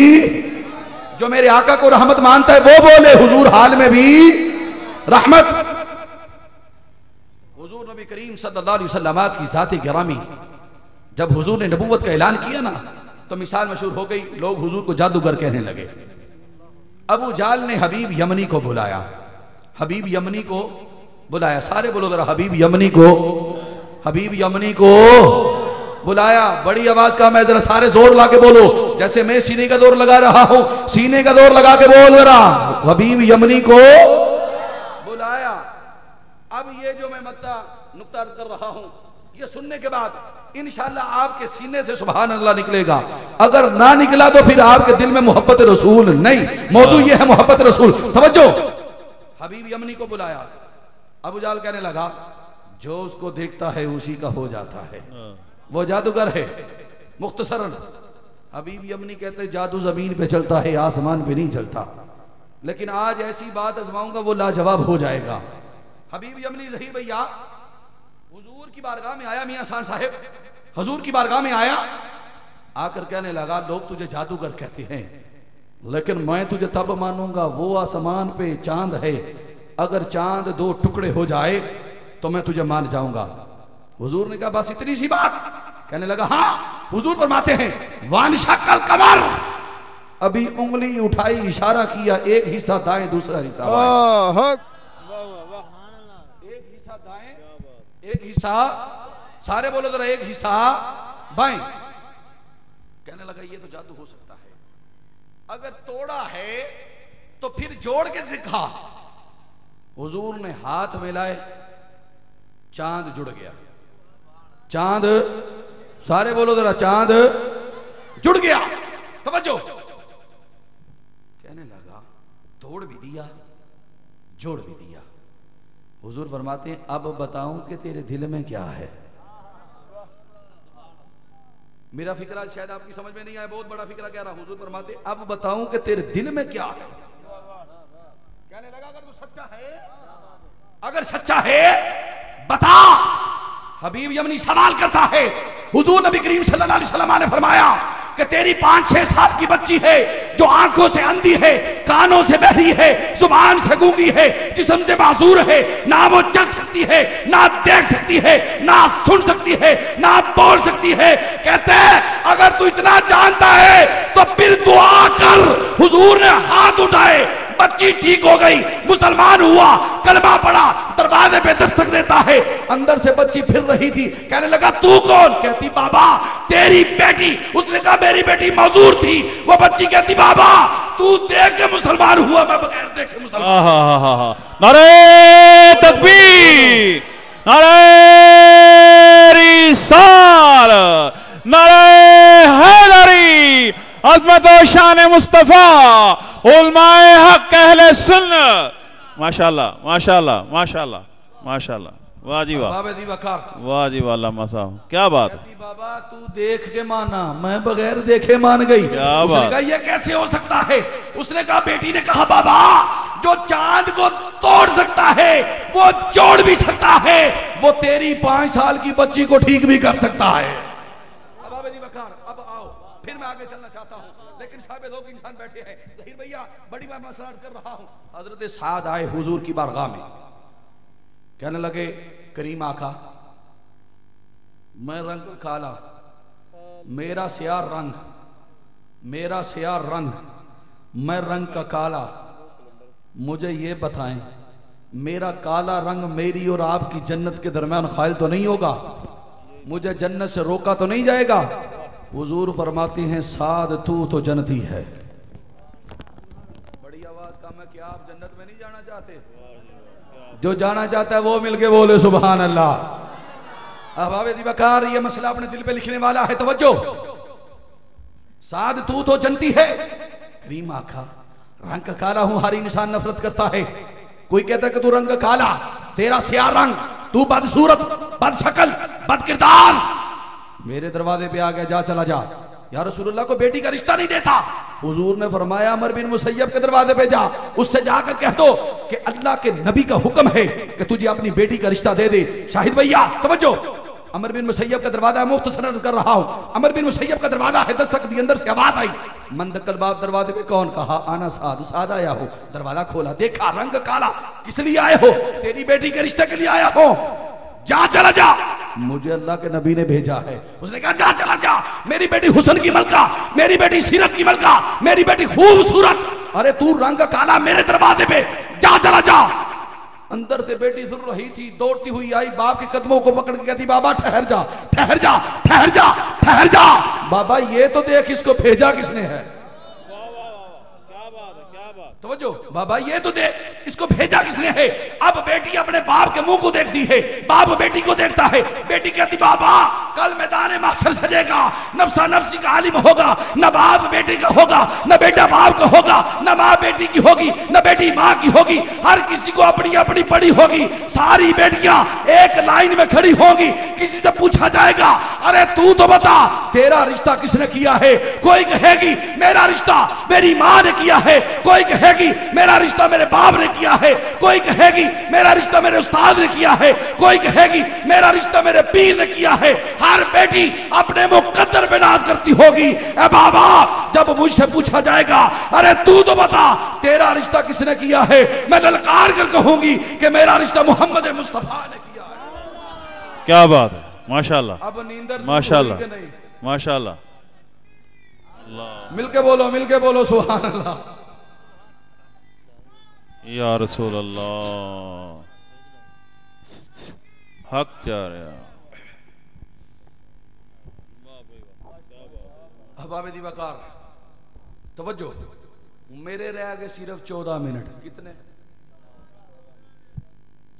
जो मेरे आका को रहमत मानता है वो बोले हुजूर हाल में भी रहमत। हुजूर नबी करीम सल्लल्लाहु अलैहि वसल्लम की जात गिरामी, जब हुजूर ने नबूवत का ऐलान किया ना तो मिसाल मशहूर हो गई, लोग हुजूर को जादूगर कहने लगे। अबू जाल ने हबीब यमनी को बुलाया, हबीब यमनी को बुलाया, सारे बोलो जरा, हबीब यमनी को, हबीब यमनी को बुलाया। बड़ी आवाज का मैं जरा, सारे जोर ला के बोलो, जैसे मैं सीने का जोर लगा रहा हूं, सीने का जोर लगा के बोल रहा, हबीब यमनी को बुलाया। अब ये जो मैं नुक्ता कर रहा हूं, ये सुनने के बाद इंशाअल्लाह आपके सीने से सुभान अल्लाह निकलेगा। अगर ना निकला तो फिर आपके दिल में मोहब्बत रसूल नहीं। मौजू ये है मोहब्बत रसूल। तवज्जो, हबीब यमनी को बुलाया। अबू जाल कहने लगा, जो उसको देखता है उसी का हो जाता है, वो जादूगर है। मुख्तसरन हबीब यमनी कहते जादू जमीन पे चलता है, आसमान पे नहीं चलता, लेकिन आज ऐसी बात आजमाऊंगा वो लाजवाब हो जाएगा। हबीब यमनी ज़हीर भैया हुजूर की बारगाह में आया, मियां खान साहब हुजूर की बारगाह में आया, आकर कहने लगा, लोग तुझे जादूगर कहते हैं, लेकिन मैं तुझे तब मानूंगा वो आसमान पे चांद है, अगर चांद दो टुकड़े हो जाए तो मैं तुझे मान जाऊंगा। हुजूर ने कहा बस इतनी सी बात? कहने लगा हाँ। हुजूर फरमाते हैं वानशक्कल कमर, अभी उंगली उठाई, इशारा किया, एक हिस्सा दाएं दूसरा हिस्सा बाएं, एक हिस्सा दाएं एक हिस्सा, सारे बोलो जरा, एक हिस्सा बाएं। कहने लगा ये तो जादू हो सकता है, अगर तोड़ा है तो फिर जोड़ के सिखा। हुजूर ने हाथ मिलाए, चांद जुड़ गया। चांद, सारे बोलो जरा, चांद जुड़ गया। तवज्जो, कहने लगा तोड़ भी दिया, जोड़ भी दिया। हुजूर फरमाते हैं अब बताऊं कि तेरे दिल में क्या है। मेरा फिक्रा शायद आपकी समझ में नहीं आया, बहुत बड़ा फिक्रा कह रहा। हुजूर फरमाते अब बताऊं कि तेरे दिल में क्या है। कहने लगा अगर तू सच्चा है, अगर सच्चा है बता। हबीब यमनी सवाल करता है। हुजूर नबी करीम सल्लल्लाहु अलैहि वसल्लम ने फरमाया कि तेरी 5-6 साल की बच्ची है जो आंखों से अंधी है, कानों से बहरी है, जुबान से गूंगी है, जिस्म से मासूर है, ना वो चल सकती है, ना देख सकती है, ना सुन सकती है, ना बोल सकती है। कहते हैं अगर तू इतना जानता है तो फिर दुआ कर। हुजूर ने हाथ उठाए, बच्ची ठीक हो गई, मुसलमान हुआ, कलमा पड़ा, दरवाजे पे दस्तक देता है, अंदर से बच्ची फिर रही थी। कहने लगा तू कौन? कहती बाबा तेरी बेटी। उसने कहा मेरी बेटी मौजूद थी। वो बच्ची कहती बाबा तू देख के मुसलमान हुआ, मैं बगैर देखे मुसलमान। नारे तकबीर, नारे रिसालत, नारे हैदरी, अज़मत व शान मुस्तफा, उलमाए हक अहले सुन्नत। माशाल्लाह माशाल्लाह माशाल्लाह माशाल्लाह, वाह जी वाह, वाह जी वाह, अल्लाह मसा, क्या बात है। बाबा तू देख के माना, मैं बगैर देखे मान गई। उसने कहा ये कैसे हो सकता है? उसने कहा, बेटी ने कहा बाबा जो चांद को तोड़ सकता है वो जोड़ भी सकता है, वो तेरी 5 साल की बच्ची को ठीक भी कर सकता है। अब आओ, फिर मैं आगे चलना चाहता हूँ, लेकिन साहब लोग इंसान बैठे हैं। ज़हीर भैया बड़ी बात मसला कर रहा हूँ। हजरत साद आए हुजूर की बारगाह में, कहने लगे करीम आका मैं रंग काला, मेरा स्याह रंग, मेरा स्याह रंग, मैं रंग का काला, मुझे ये बताएं मेरा काला रंग मेरी और आपकी जन्नत के दरमियान खाइल तो नहीं होगा? मुझे जन्नत से रोका तो नहीं जाएगा? हुजूर फरमाते हैं साद तू तो जन्नती है। बड़ी आवाज का मैं, क्या आप जन्नत में नहीं जाना चाहते? जो जाना चाहता है वो मिलके बोले सुभान अल्लाह। अब आवे दिवाकार ये मसला अपने दिल पे लिखने वाला है। तवज्जो, साद तू तो जन्नती है। करीम आका रंग काला हूं, हर इंसान नफरत करता है। कोई कहता है कि तू रंग काला, तेरा स्याह रंग, तू बदसूरत, बदशक्ल, बदकिरदार, मेरे दरवाजे पे आ गया, जा चला जा। या रसूलुल्लाह को बेटी का रिश्ता नहीं देता। हुजूर ने फरमाया अमर बिन मुसय्यब के दरवाजे पे जा, उससे जाकर कह दो कि अल्लाह के नबी का हुक्म है कि तुझे अपनी बेटी का रिश्ता दे दे। शाहिद भैया तवज्जो, अमर बिन मुसय्यब का दरवाजा, मुख्तसर अर्ज कर रहा हूं, अमर बिन मुसय्यब का दरवाजा है, दस्तक दी, अंदर से आवाज आई, मंदकल बाब दरवाजे पे कौन? कहा आना साद, साद आया हो। दरवाजा खोला, देखा रंग काला, किस लिए आए हो? तेरी बेटी के रिश्ते के लिए आया हो, जा चला जा, मुझे अल्लाह के नबी ने भेजा है। उसने कहा जा चला जा, मेरी बेटी हुस्न की मलका, मेरी बेटी सीरत की मलका, मेरी बेटी खूबसूरत, अरे तू रंग काला मेरे दरवाजे पे, जा चला जा। अंदर से बेटी सुन रही थी, दौड़ती हुई आई, बाप के कदमों को पकड़ के कहती बाबा ठहर जा, ठहर जा, ठहर जा, ठहर जा। बाबा ये तो देख, इसको भेजा किसने है? तवज्जो, बाबा ये तो देख, इसको भेजा किसने है? अब बेटी अपने बाप के मुंह को देखती है, बाप बेटी को देखता है। बेटी कहती बाबा कल मैदान महशर सजेगा, नफ्सा नफ्सी का आलिम होगा, न बाप बेटी का होगा, न बेटा बाप का होगा, न माँ बेटी की होगी, न बेटी माँ की होगी, हर किसी को अपनी अपनी पड़ी होगी। सारी बेटियां एक लाइन में खड़ी होंगी। किसी से पूछा जाएगा अरे तू तो बता तेरा रिश्ता किसने किया है? कोई कहेगी मेरा रिश्ता मेरी माँ ने किया है, कोई कहेगी मेरा रिश्ता मेरे बाप ने किया है, कोई कहेगी मेरा रिश्ता मेरे उस्ताद ने किया है, कोई कहेगी मेरा रिश्ता मेरे पीर ने किया है। हर बेटी अपने मुकद्दर पे नाज करती होगी। ए बाबा जब मुझसे पूछा जाएगा अरे तू तो बता तेरा रिश्ता किसने किया है, मैं ललकार कर कहूंगी कि मेरा रिश्ता मोहम्मद मुस्तफा ने किया है। क्या बात है, माशाल्लाह, अब नींदर माशाल्लाह, माशाल्लाह, मिलके बोलो सुभान अल्लाह। या रसूल अल्लाह, हक जा रहा। अहबाब दीवाकार तवज्जो, मेरे रह गए सिर्फ 14 मिनट। कितने?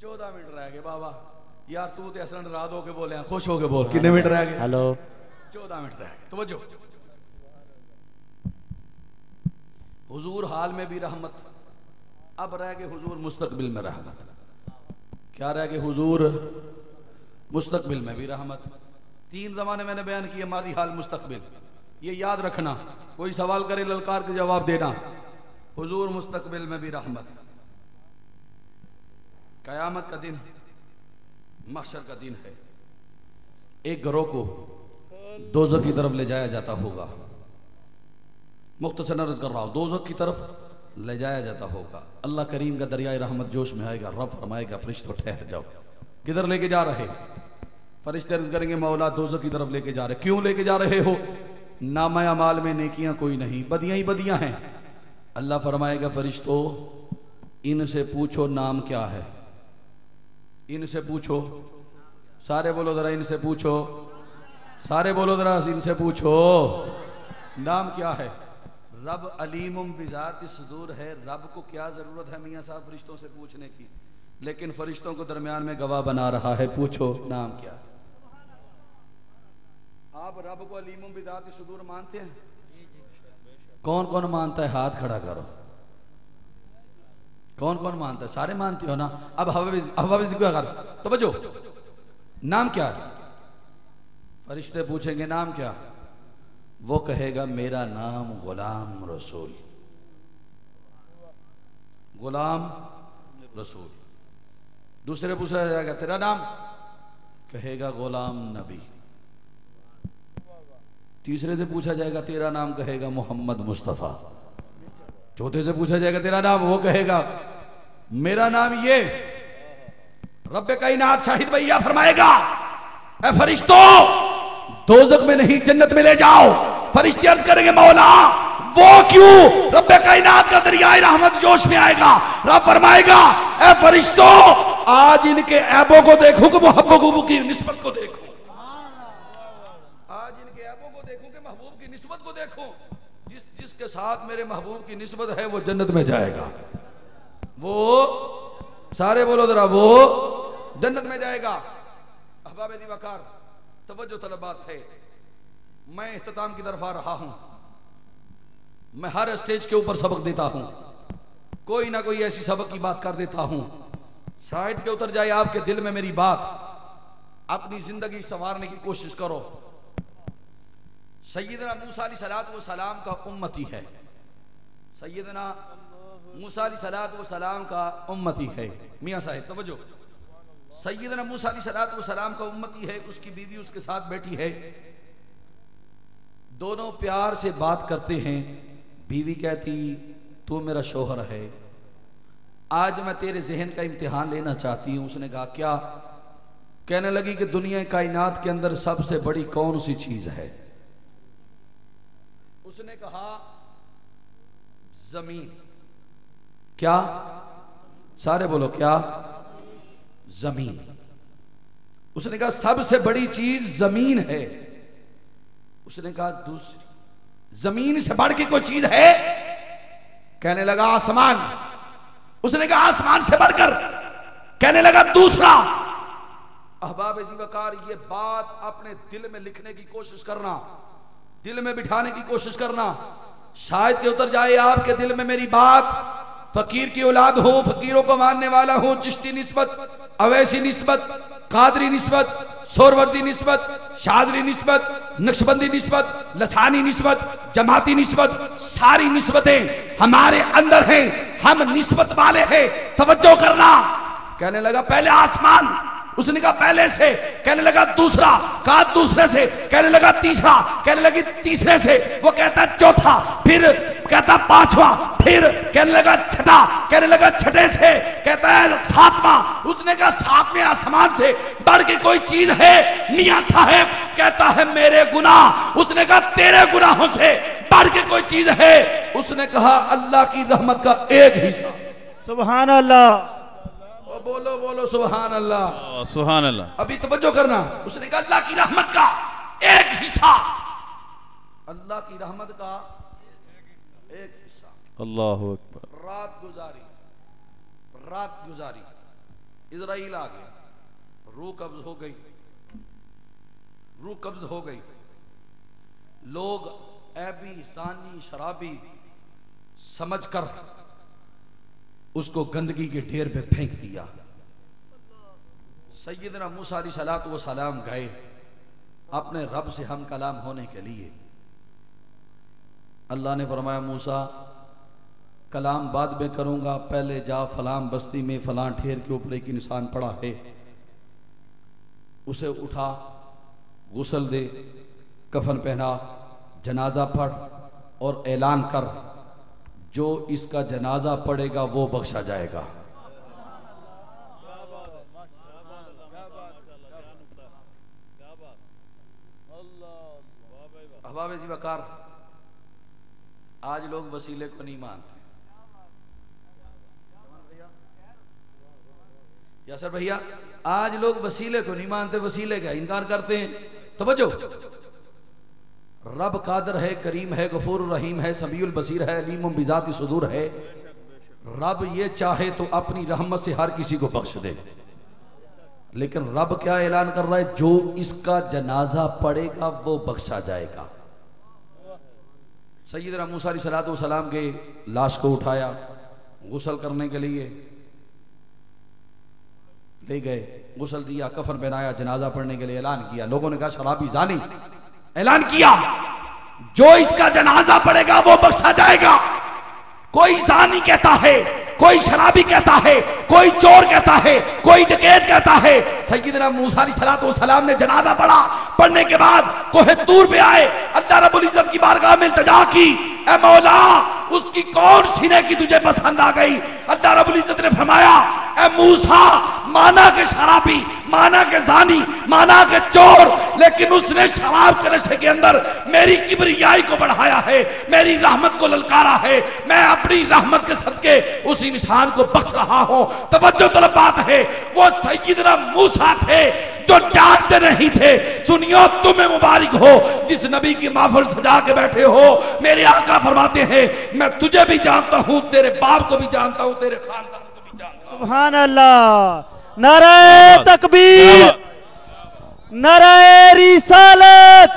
14 मिनट रह गए। बाबा यार तू तो असलन नाराज होके बोले, खुश होके बोल, कितने मिनट रह गए? हेलो, 14 मिनट रह गए। तवज्जो, हुजूर हाल में भी रहमत, अब रह गए हुजूर मुस्तकबिल में रहमत। क्या रह गए? हुजूर मुस्तकबिल में भी रहमत। 3 जमाने मैंने बयान किए, मादी हाल मुस्तकबिल, ये याद रखना। कोई सवाल करे ललकार के जवाब देना। हुजूर मुस्तकबिल में भी रहमत। कयामत का दिन महशर का दिन है। एक घरों को दोज़ख की तरफ ले जाया जाता होगा। मुख्तसर अर्ज़ कर रहा हूं, दोज़ख की तरफ ले जाया जाता होगा। अल्लाह करीम का दरियाए रहमत जोश में आएगा। रब फरमाएगा फरिश्तों ठहर जाओ। किधर लेके जा रहे? फरिश्ते अर्ज़ करेंगे मौला दोज़ख की तरफ लेके जा रहे। क्यों लेके जा रहे हो? नामा अमाल में नेकियां कोई नहीं, बदियां ही बदियां हैं। अल्लाह फरमाएगा फरिश्तों इनसे पूछो नाम क्या है, इनसे पूछो। सारे बोलो जरा, इनसे पूछो। सारे बोलो जरा, इनसे पूछो नाम क्या है। रब अलीमुम बिज़ाति सुदूर है। रब को क्या जरूरत है मियाँ साहब फरिश्तों से पूछने की, लेकिन फरिश्तों को दरमियान में गवाह बना रहा है। पूछो नाम क्या है। आप रब को अलीमुम बिज़ाति सुदूर मानते हैं? कौन कौन मानता है? हाथ खड़ा करो। कौन कौन मानता है? सारे मानते हो ना। अब हवा तवज्जो, नाम क्या है? फरिश्ते पूछेंगे नाम क्या? वो कहेगा मेरा नाम गुलाम रसूल। गुलाम रसूल। दूसरे पूछा जाएगा तेरा नाम? कहेगा गुलाम नबी। तीसरे से पूछा जाएगा तेरा नाम? कहेगा मोहम्मद मुस्तफ़ा। चौथे से पूछा जाएगा तेरा नाम? वो कहेगा मेरा नाम ये। रब्बे कायनात शाहिद भैया फरमाएगा ऐ फरिश्तों दोज़ख में नहीं जन्नत में ले जाओ। फरिश्ते अर्ज करेंगे मौला वो क्यों? रब्बे कायनात का दरियाए रहमत जोश में आएगा। रब फरमाएगा ऐ फरिश्तों आज इनके ऐबों को देखो कि महबूब की निस्बत को देखो। आज इनके ऐबों को देखो कि महबूब की निस्बत को देखो। जिसके साथ मेरे महबूब की निस्बत है वो जन्नत में जाएगा। वो सारे बोलो जरा, वो जन्नत में जाएगा। अहबाब दीवाकार तवज्जो तलबात है। मैं इख्तिताम की तरफ आ रहा हूं। मैं हर स्टेज के ऊपर सबक देता हूं। कोई ना कोई ऐसी सबक की बात कर देता हूं, शायद के उतर जाए आपके दिल में मेरी बात। अपनी जिंदगी संवारने की कोशिश करो। सैयदना मूसा अलैहिस्सलातु वस्सलाम का उम्मती है, सैयदना मूसा अलैहिस्सलातु वस्सलाम का उम्मती है। मियां साहब तवज्जो, सैयदना मूसा अलैहिस्सलातु वस्सलाम का उम्मती है, उसकी बीवी उसके साथ बैठी है, दोनों प्यार से बात करते हैं। बीवी कहती तू मेरा शौहर है, आज मैं तेरे जहन का इम्तिहान लेना चाहती हूं। उसने कहा क्या? कहने लगी कि दुनिया कायनात के अंदर सबसे बड़ी कौन सी चीज है? उसने कहा जमीन। क्या? सारे बोलो क्या? जमीन। उसने कहा सबसे बड़ी चीज जमीन है। उसने कहा दूसरी, जमीन से बढ़ के कोई चीज है? कहने लगा आसमान। उसने कहा आसमान से बढ़कर? कहने लगा दूसरा। अहबाब जीवकार, ये बात अपने दिल में लिखने की कोशिश करना, दिल में बिठाने की कोशिश करना, शायद के उतर जाए आपके दिल में मेरी बात। फकीर की औलाद हो, फकीरों को मानने वाला हो, चिश्ती निस्बत, अवैसी निस्बत, कादरी निस्बत, सोरवर्दी निस्बत, शाजरी निस्बत, नक्शबंदी निस्बत, लसानी निस्बत, जमाती निस्बत, सारी निस्बतें हमारे अंदर हैं, हम निस्बत वाले हैं। तवज्जो करना। कहने लगा पहले आसमान। उसने कहा पहले से। कहने लगा दूसरा। कहा दूसरे से। कहने लगा तीसरा। कहने लगी तीसरे से। वो कहता चौथा, फिर कहता पांचवा, फिर कहने लगा छठा, कहने लगा छठे से, कहता है सातवां। उसने कहा सातवें आसमान से बढ़ के कोई चीज है? मियां साहब कहता है मेरे गुनाह। उसने कहा तेरे गुनाहों से बढ़ के कोई चीज है? उसने कहा अल्लाह की रहमत का एक हिस्सा। सुभान अल्लाह। बोलो बोलो सुभान अल्लाह, सुभान अल्लाह। अभी तवज्जो करना। उसने कहा अल्लाह की रहमत का एक हिस्सा, अल्लाह की रहमत का एक हिस्सा। अल्लाहु अकबर। रात गुजारी, रात गुजारी, इजराइल आ गया, रूह कब्ज हो गई, रूह कब्ज हो गई। लोग ऐबी सानी शराबी समझकर उसको गंदगी के ढेर पे फेंक दिया। सैयदना मूसा अलैहिस्सलातु वस्सलाम गए अपने रब से हम कलाम होने के लिए। अल्लाह ने फरमाया मूसा कलाम बाद में करूंगा, पहले जा फलां बस्ती में फलां ढेर के ऊपर एक इंसान पड़ा है, उसे उठा, गुस्ल दे, कफन पहना, जनाजा पढ़ और ऐलान कर जो इसका जनाजा पड़ेगा वो बख्शा जाएगा। अहबाब जी वकार, आज लोग वसीले को नहीं मानते। यासर भैया, आज लोग वसीले को नहीं मानते, वसीले का इनकार करते हैं। तवज्जो, रब कादर है, करीम है, गफूर रहीम है, समीउल बसीर है, अलीम बिजाति सुदूर है। रब ये चाहे तो अपनी रहमत से हर किसी को बख्श दे, लेकिन रब क्या ऐलान कर रहा है? जो इसका जनाजा पड़ेगा वो बख्शा जाएगा। सैयदना मूसा अलैहिस्सलातु वस्सलाम के लाश को उठाया, गुस्ल करने के लिए ले गए, गुस्ल दिया, कफन पहनाया, जनाजा पढ़ने के लिए ऐलान किया। लोगों ने कहा शराबी जानी। ऐलान किया जो इसका जनाजा पड़ेगा वो बख्शा जाएगा। कोई जानी कहता है, कोई शराबी कहता है, कोई चोर कहता है, कोई डकैत कहता है। सैयदना मूसा अलैहिस्सलातु वस्सलाम ने जनाजा पढ़ा, पढ़ने के बाद कोहे तूर पे आए, अल्लाह रब्बुल इज्जत की बारगाह में इल्तिजा की, ऐ मौला उसकी कौन सी नेकी तुझे पसंद आ गई? अल्लाह रब्बुल इज्जत ने फरमाया ऐ मूसा, माना के शराबी, माना के जानी, माना के चोर, लेकिन उसने शराब के नशे के अंदर मेरी किबरियाई को बढ़ाया है, मेरी रहमत को ललकारा है। मैं अपनी रहमत के सदके उस इंसान को बख्श रहा हूं। तवज्जो तलब बात है, वो सैयदना मूसा थे जो जानते नहीं थे। सुनियो, तुम्हें मुबारक हो जिस नबी की महफिल सजा के बैठे हो। मेरे आका फरमाते हैं मैं तुझे भी जानता हूं, तेरे बाप को भी जानता हूं, तेरे खानदान को भी जानता हूं। सुभान अल्लाह। नारे तकबीर, नारे रिसालत।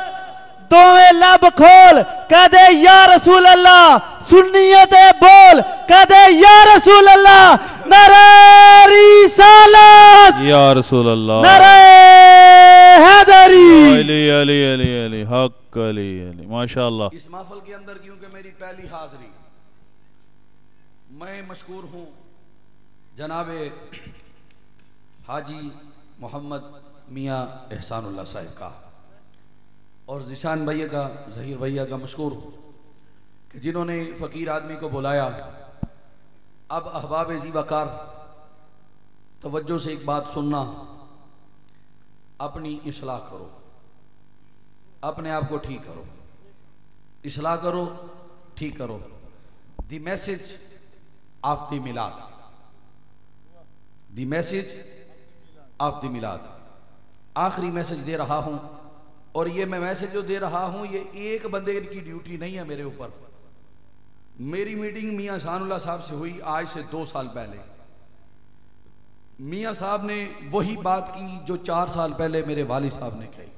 दोवें लब खोल कह दे या रसूल अल्लाह सुन्नियत बोल कदे या रसूल अल्लाह, नारे रिसालत या रसूल अल्लाह, नारे हैदरी, अली अली अली अली हक अली अली। माशाअल्लाह। इस महफिल के अंदर क्योंकि मेरी पहली हाजिरी, मैं मशकूर हूँ जनाबे हाजी मोहम्मद मियाँ एहसानुल्लाह साहब का और जिशान भैया का, जहीर भैया का मशकूर हूँ कि जिन्होंने फ़कीर आदमी को बुलाया। अब अहबाब ज़ीबाकार तवज्जो से एक बात सुनना, अपनी इस्लाह करो, अपने आप को ठीक करो, इस्लाह करो, ठीक करो। द मैसेज ऑफ द मिलाद, द मैसेज ऑफ द मिलाद, आखिरी मैसेज दे रहा हूं। और ये मैं मैसेज जो दे रहा हूं ये एक बंदे की ड्यूटी नहीं है मेरे ऊपर। मेरी मीटिंग मियां एहसानुल्लाह साहब से हुई आज से 2 साल पहले। मियां साहब ने वही बात की जो 4 साल पहले मेरे वालिद साहब ने कही।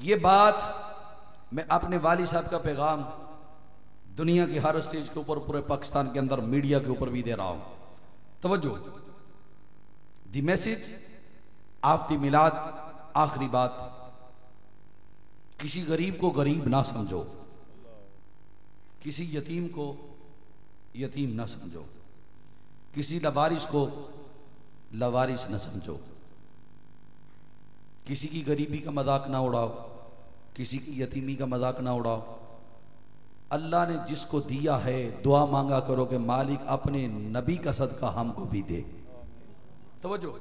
ये बात मैं अपने वालिद साहब का पैगाम दुनिया के हर स्टेज के ऊपर, पूरे पाकिस्तान के अंदर मीडिया के ऊपर भी दे रहा हूं। तवज्जो, द मैसेज ऑफ द मिलाद, आखिरी बात, किसी गरीब को गरीब ना समझो, किसी यतीम को यतीम ना समझो, किसी लवारिस को लवारिस न समझो, किसी की गरीबी का मजाक ना उड़ाओ, किसी की यतीमी का मजाक ना उड़ाओ। अल्लाह ने जिसको दिया है दुआ मांगा करो कि मालिक अपने नबी का सदका हमको भी दे। तवज्जो,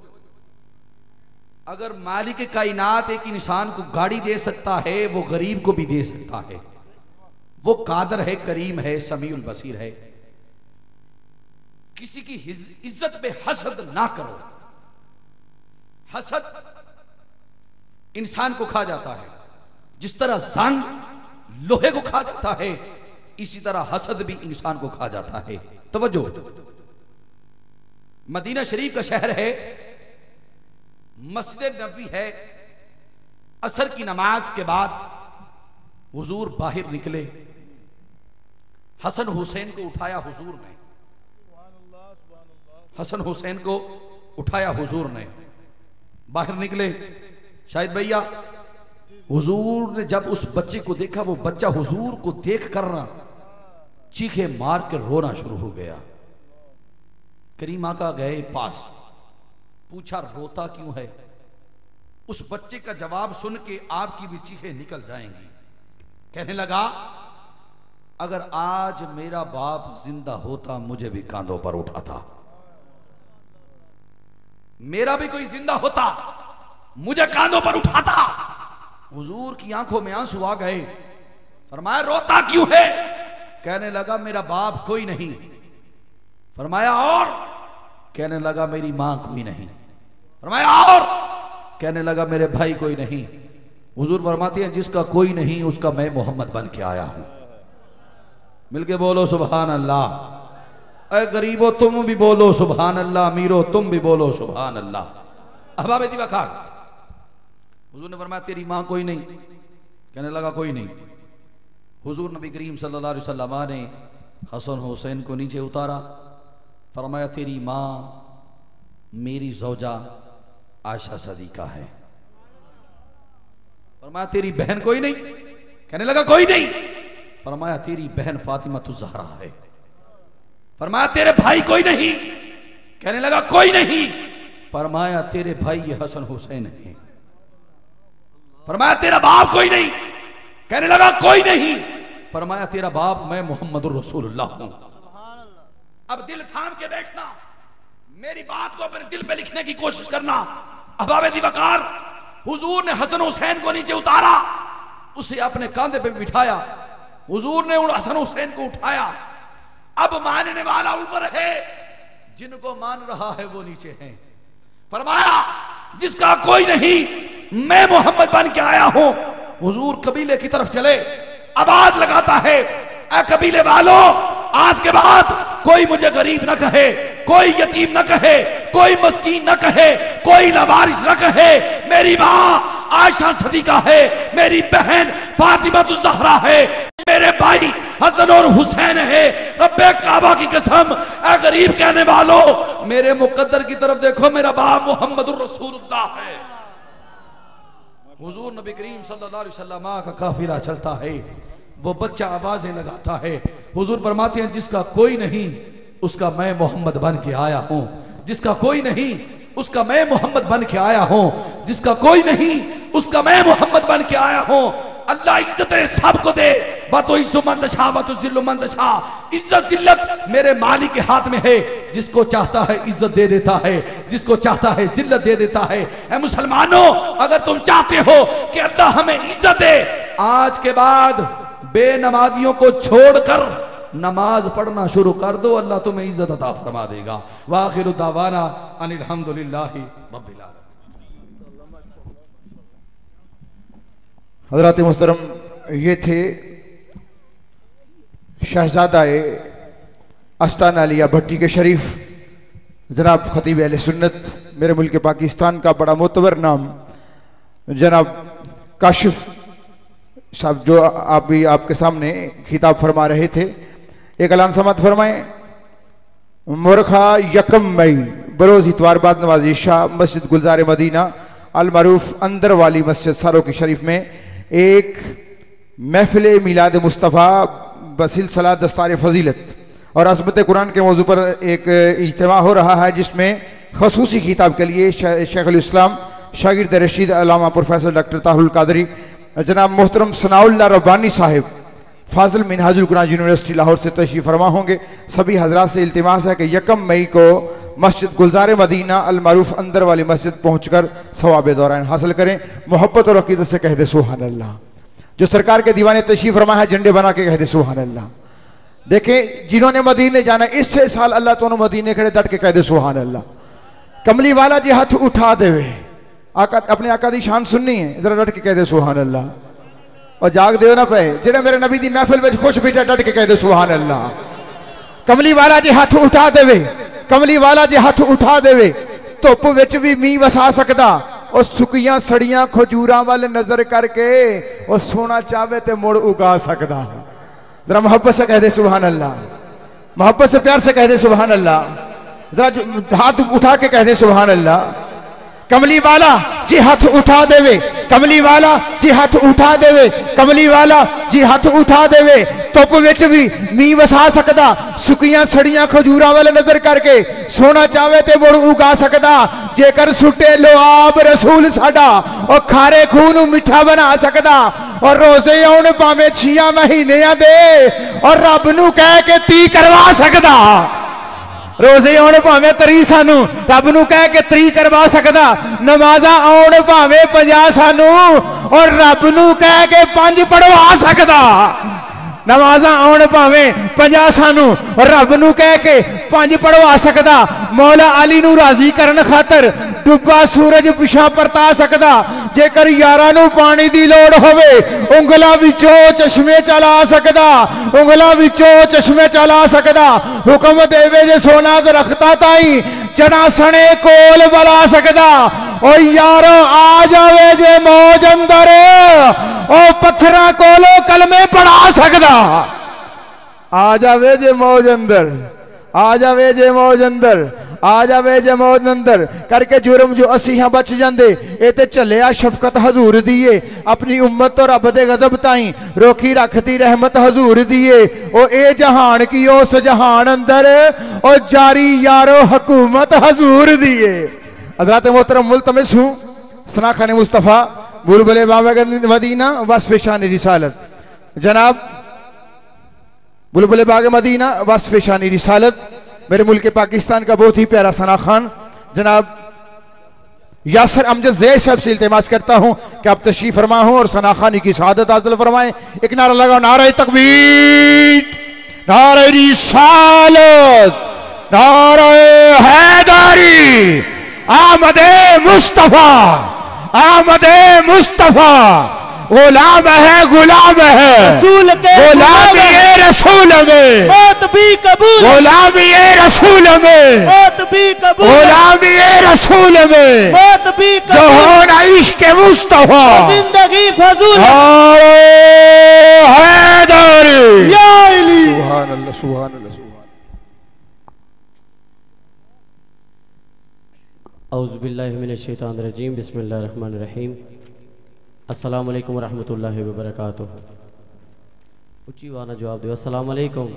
अगर मालिक कायनात एक इंसान को गाड़ी दे सकता है, वो गरीब को भी दे सकता है। वो कादर है, करीम है, समीउल बसीर है। किसी की इज्जत पे हसद ना करो। हसद इंसान को खा जाता है, जिस तरह जंग लोहे को खा जाता है, इसी तरह हसद भी इंसान को खा जाता है। तवज्जो, मदीना शरीफ का शहर है, मस्जिद नबवी है। असर की नमाज के बाद हुजूर बाहर निकले, हसन हुसैन को उठाया हुजूर ने, हसन हुसैन को उठाया हुजूर ने, बाहर निकले। शायद भैया हुजूर ने जब उस बच्चे को देखा, वो बच्चा हुजूर को देख कर ना चीखे मार के रोना शुरू हो गया। करीम आका गए पास, पूछा रोता क्यों है? उस बच्चे का जवाब सुन के आपकी भी चीखें निकल जाएंगी। कहने लगा, अगर आज मेरा बाप जिंदा होता मुझे भी कांधों पर उठाता, मेरा भी कोई जिंदा होता मुझे कांधों पर उठाता। हुजूर की आंखों में आंसू आ गए। फरमाया रोता क्यों है? कहने लगा मेरा बाप कोई नहीं। फरमाया और? कहने लगा मेरी मां कोई नहीं। फरमाया और? कहने लगा मेरे भाई कोई नहीं। हुजूर फरमाते हैं जिसका कोई नहीं उसका मैं मोहम्मद बन के आया हूं। मिलके बोलो सुभान अल्लाह। अरे गरीबो तुम भी बोलो सुभान अल्लाह, अमीरो तुम भी बोलो सुभान अल्लाह। अहबाब ज़ीबाकार, हुजूर ने फरमाया तेरी मां कोई नहीं? कहने लगा कोई नहीं। हुजूर नबी करीम सल्लल्लाहु अलैहि वसल्लम ने हसन हुसैन को नीचे उतारा। फरमाया तेरी मां मेरी ज़ौजा आयशा सदीका है। फरमाया तेरी बहन कोई नहीं? कहने लगा कोई नहीं। फरमाया तेरी बहन फातिमा तुज़ ज़हरा है। फरमाया तेरे भाई कोई नहीं? कहने लगा कोई नहीं। फरमाया तेरे भाई ये हसन हुसैन है। फरमाया तेरा बाप कोई नहीं? कहने लगा कोई नहीं। फरमाया तेरा बाप मैं मोहम्मदुर रसूलुल्लाह हूं। अब दिल थाम के बैठना, मेरी बात को अपने दिल पे लिखने की कोशिश करना। अहबाब ज़ीबाकार, हुजूर ने हसन हुसैन को नीचे उतारा, उसे अपने कंधे पे बिठाया। हुजूर ने हसन हुसैन को उठाया। अब मानने वाला ऊपर है, जिनको मान रहा है वो नीचे है। फरमाया जिसका कोई नहीं मैं मोहम्मद बन के आया हूं। हुजूर कबीले की तरफ चले, आवाज लगाता है, ऐ कबीले वालों, आज के बाद कोई मुझे गरीब न कहे, कोई यतीम न कहे, कोई मस्कीन न कहे, कोई लवारिस न कहे। मेरी मां आयशा सदीका है, मेरी बहन फातिमा तुज़ ज़हरा है। मेरे भाई हसन और हुसैन है। रब्बे काबा की कसम, ऐ गरीब कहने वालों मेरे मुकद्दर की तरफ देखो, मेरा बाप मोहम्मदुर रसूलुल्लाह है। हुजूर नबी करीम सल्लल्लाहु अलैहि वसल्लम का काफिला चलता है, वो बच्चा आवाजें लगाता है। हुजूर फरमाते हैं जिसका कोई नहीं उसका मैं मोहम्मद बन के आया हूं, जिसका कोई नहीं उसका मैं मोहम्मद बन के आया हूं, जिसका कोई नहीं उसका मैं मोहम्मद बन के आया हूं। अल्लाह इज्जतें सबको दे, बातो इज्जुमंद शाह बातो जिल्लुमंद शाह। इज्जत जिल्लत मेरे मालिक के हाथ में है, जिसको चाहता है इज्जत दे देता है, जिसको चाहता है जिल्लत दे देता है। ऐ मुसलमानों, अगर तुम चाहते हो कि अल्लाह हमें इज्जत दे, आज के बाद बेनमाजियों को छोड़कर नमाज पढ़ना शुरू कर दो, अल्लाह तुम्हें इज्जत अता फरमा देगा। वाखिरु दावाना अनिल हम्दुलिल्लाहि रब्बिल आलमीन। हज़रात मुहतरम, ये थे शहजादाए अस्ताना अलिया भट्टी के शरीफ जनाब खतीब अहले सुन्नत मेरे मुल्क पाकिस्तान का बड़ा मोतबर नाम जनाब काशिफ साहब, जो आप भी आपके सामने खिताब फरमा रहे थे। एक ऐलान समात फरमाएं। मुरखा यकम मई बरोज इतवार बाद नवाजी शाह मस्जिद गुलजार मदीना अल मरूफ अंदर वाली मस्जिद सारो की शरीफ में एक महफिल मिलाद मुस्तफ़ा बसिलसिला दस्तार फजीलत और अज़मत कुरान के मौजू पर एक इज्तिमा हो रहा है, जिसमें खसूसी खिताब के लिए शेखुल इस्लाम शागिर्द रशीद अल्लामा प्रोफेसर डॉक्टर ताहुल कादरी जनाब मोहतरम सनाउल्लाह रब्बानी साहिब फाजिल मिनहाजुल कुरान यूनिवर्सिटी लाहौर से तशरीफ़ फरमा होंगे। सभी हजरात से इल्तिमास है कि 1 मई को मस्जिद गुलजार मदीना अल मारूफ अंदर वाली मस्जिद पहुंचकर सवाब दौरान हासिल करें। मोहब्बत और अकीदत से कह दे सुभान अल्लाह। जो सरकार के दीवाने तशरीफ़ फरमा है, झंडे बना के कह दे सुभान अल्लाह। देखें, जिन्होंने मदीने जाना इससे साल अल्लाह तो मदीने खड़े डट के कह दे सुभान अल्लाह। कमली वाला जी हाथ उठा देवे, आका अपने आका दी शान सुननी है, जरा डट के कह दे सुभान अल्लाह। और जाग दे ना पे जेड़ा मेरे नबी दी महफिल में खुश बैठा डट के कह दे सुभान अल्लाह। कमली वाला जी हाथ उठा देवे, कमली वाला जी हाथ उठा देवे। धुप विच भी मींह वसा सकदा, और सुकियां सड़ियां खजूरां वाल नजर करके और सोना चाहे तो मुड़ उगा सकदा। जरा मोहब्बत से कह दे सुभान अल्लाह, मोहब्बत से प्यार से कह दे सुभान अल्लाह। जरा हाथ उठा के कह दे सुभान अल्लाह। कमली वाला जी हाथ उठा देवे, कमली वाला जी हाथ उठा देवे, कमली वाला जी हाथ उठा देवे। धुप विच भी मींह वसा सकदा, सुकियां सड़ियां खजूरां वाले नजर करके सोना चाहे ते मुड़ उगा सकदा। जेकर सुटे लोआब रसूल साडा और खारे खून मिठा बना सकदा। और रोजे आउण भावें 6 महीनियां दे और रब नूं कह के 30 करवा सकदा। रोजे आउण भावें 30 सानू रब नूं कह के 30 करवा सकदा। नमाजा आउण भावें 50 सानू और रब नूं कह के 5 पढ़वा सकदा। नमाजा आउण भावें 50 सानू और रब नूं कह के 5 पढ़वा सकदा। मौला अली नूं राजी करन खातर डुब्बा सूरज पिछा परता सकदा। जेकर यारां नूं पानी दी लोड़ होवे उंगलां विचों चश्मे चला सकदा, उंगलां विचों चश्मे चला सकदा। हुक्म देवे जे सोना दरख्तां ताई जना सने कोल बला सकदा। ओ यारो आ जावे जे मौज अंदर ओ पत्थरां कोलों कलमे पढ़ा सकदा। आ जावे जे मौज अंदर, आ जावे जे मौज अंदर, आ जावे जे मौज अंदर करके जुर्म जो असीहा बच जांदे। ए ते चलिया शफकत हजूर दिए अपनी उम्मत तो रब दे गजब ताई रोकी रखती रहमत हजूर दिए। ओ ए जहान की उस जहान अंदर ओ जारी यारो हुकूमत हजूर दिए। हज़रात मोहतरम मुल्तमिस हूँ सनाखान मुस्तफ़ा बुलबुल बाबा मदीना वस्फ़ शान रिसालत जनाब बुलबुल बाग मदीना वस्फ़ शान रिसालत मेरे मुल्क पाकिस्तान का बहुत ही प्यारा सना खान जनाब यासर अमजद ज़ैद साहब से इल्तिमास करता हूँ कि आप तशरीफ़ फरमा हो और सना खानी की शहादत हासिल फरमाएं। एक नारा लगाओ, नारे तकबीर, नारे रिसालत, नारे हैदरी। आमदे मुस्तफ़ा, आमदे मुस्तफ़ा गुलाम है, गुलाम है रसूल के, गुलाम ये रसूल में मौत भी कबूल, गुलाम ये रसूल में मौत भी कबूल, गुलाम ये रसूल में मौत भी कबूल। जो होना इश्क़ मुस्तफ़ा जिंदगी फजूल। हैदर हैदरी या अली। सुभान अल्लाह सुभान अल्लाह सुभान। औज़ु बिल्लाहि मिनश शैतानिर रजीम बिस्मिल्लाहिर रहमानिर रहीम। अस्सलामु अलैकुम रहमतुल्लाहि व बरकातुहू। ऊंची वाला जवाब दो। अस्सलामु अलैकुम।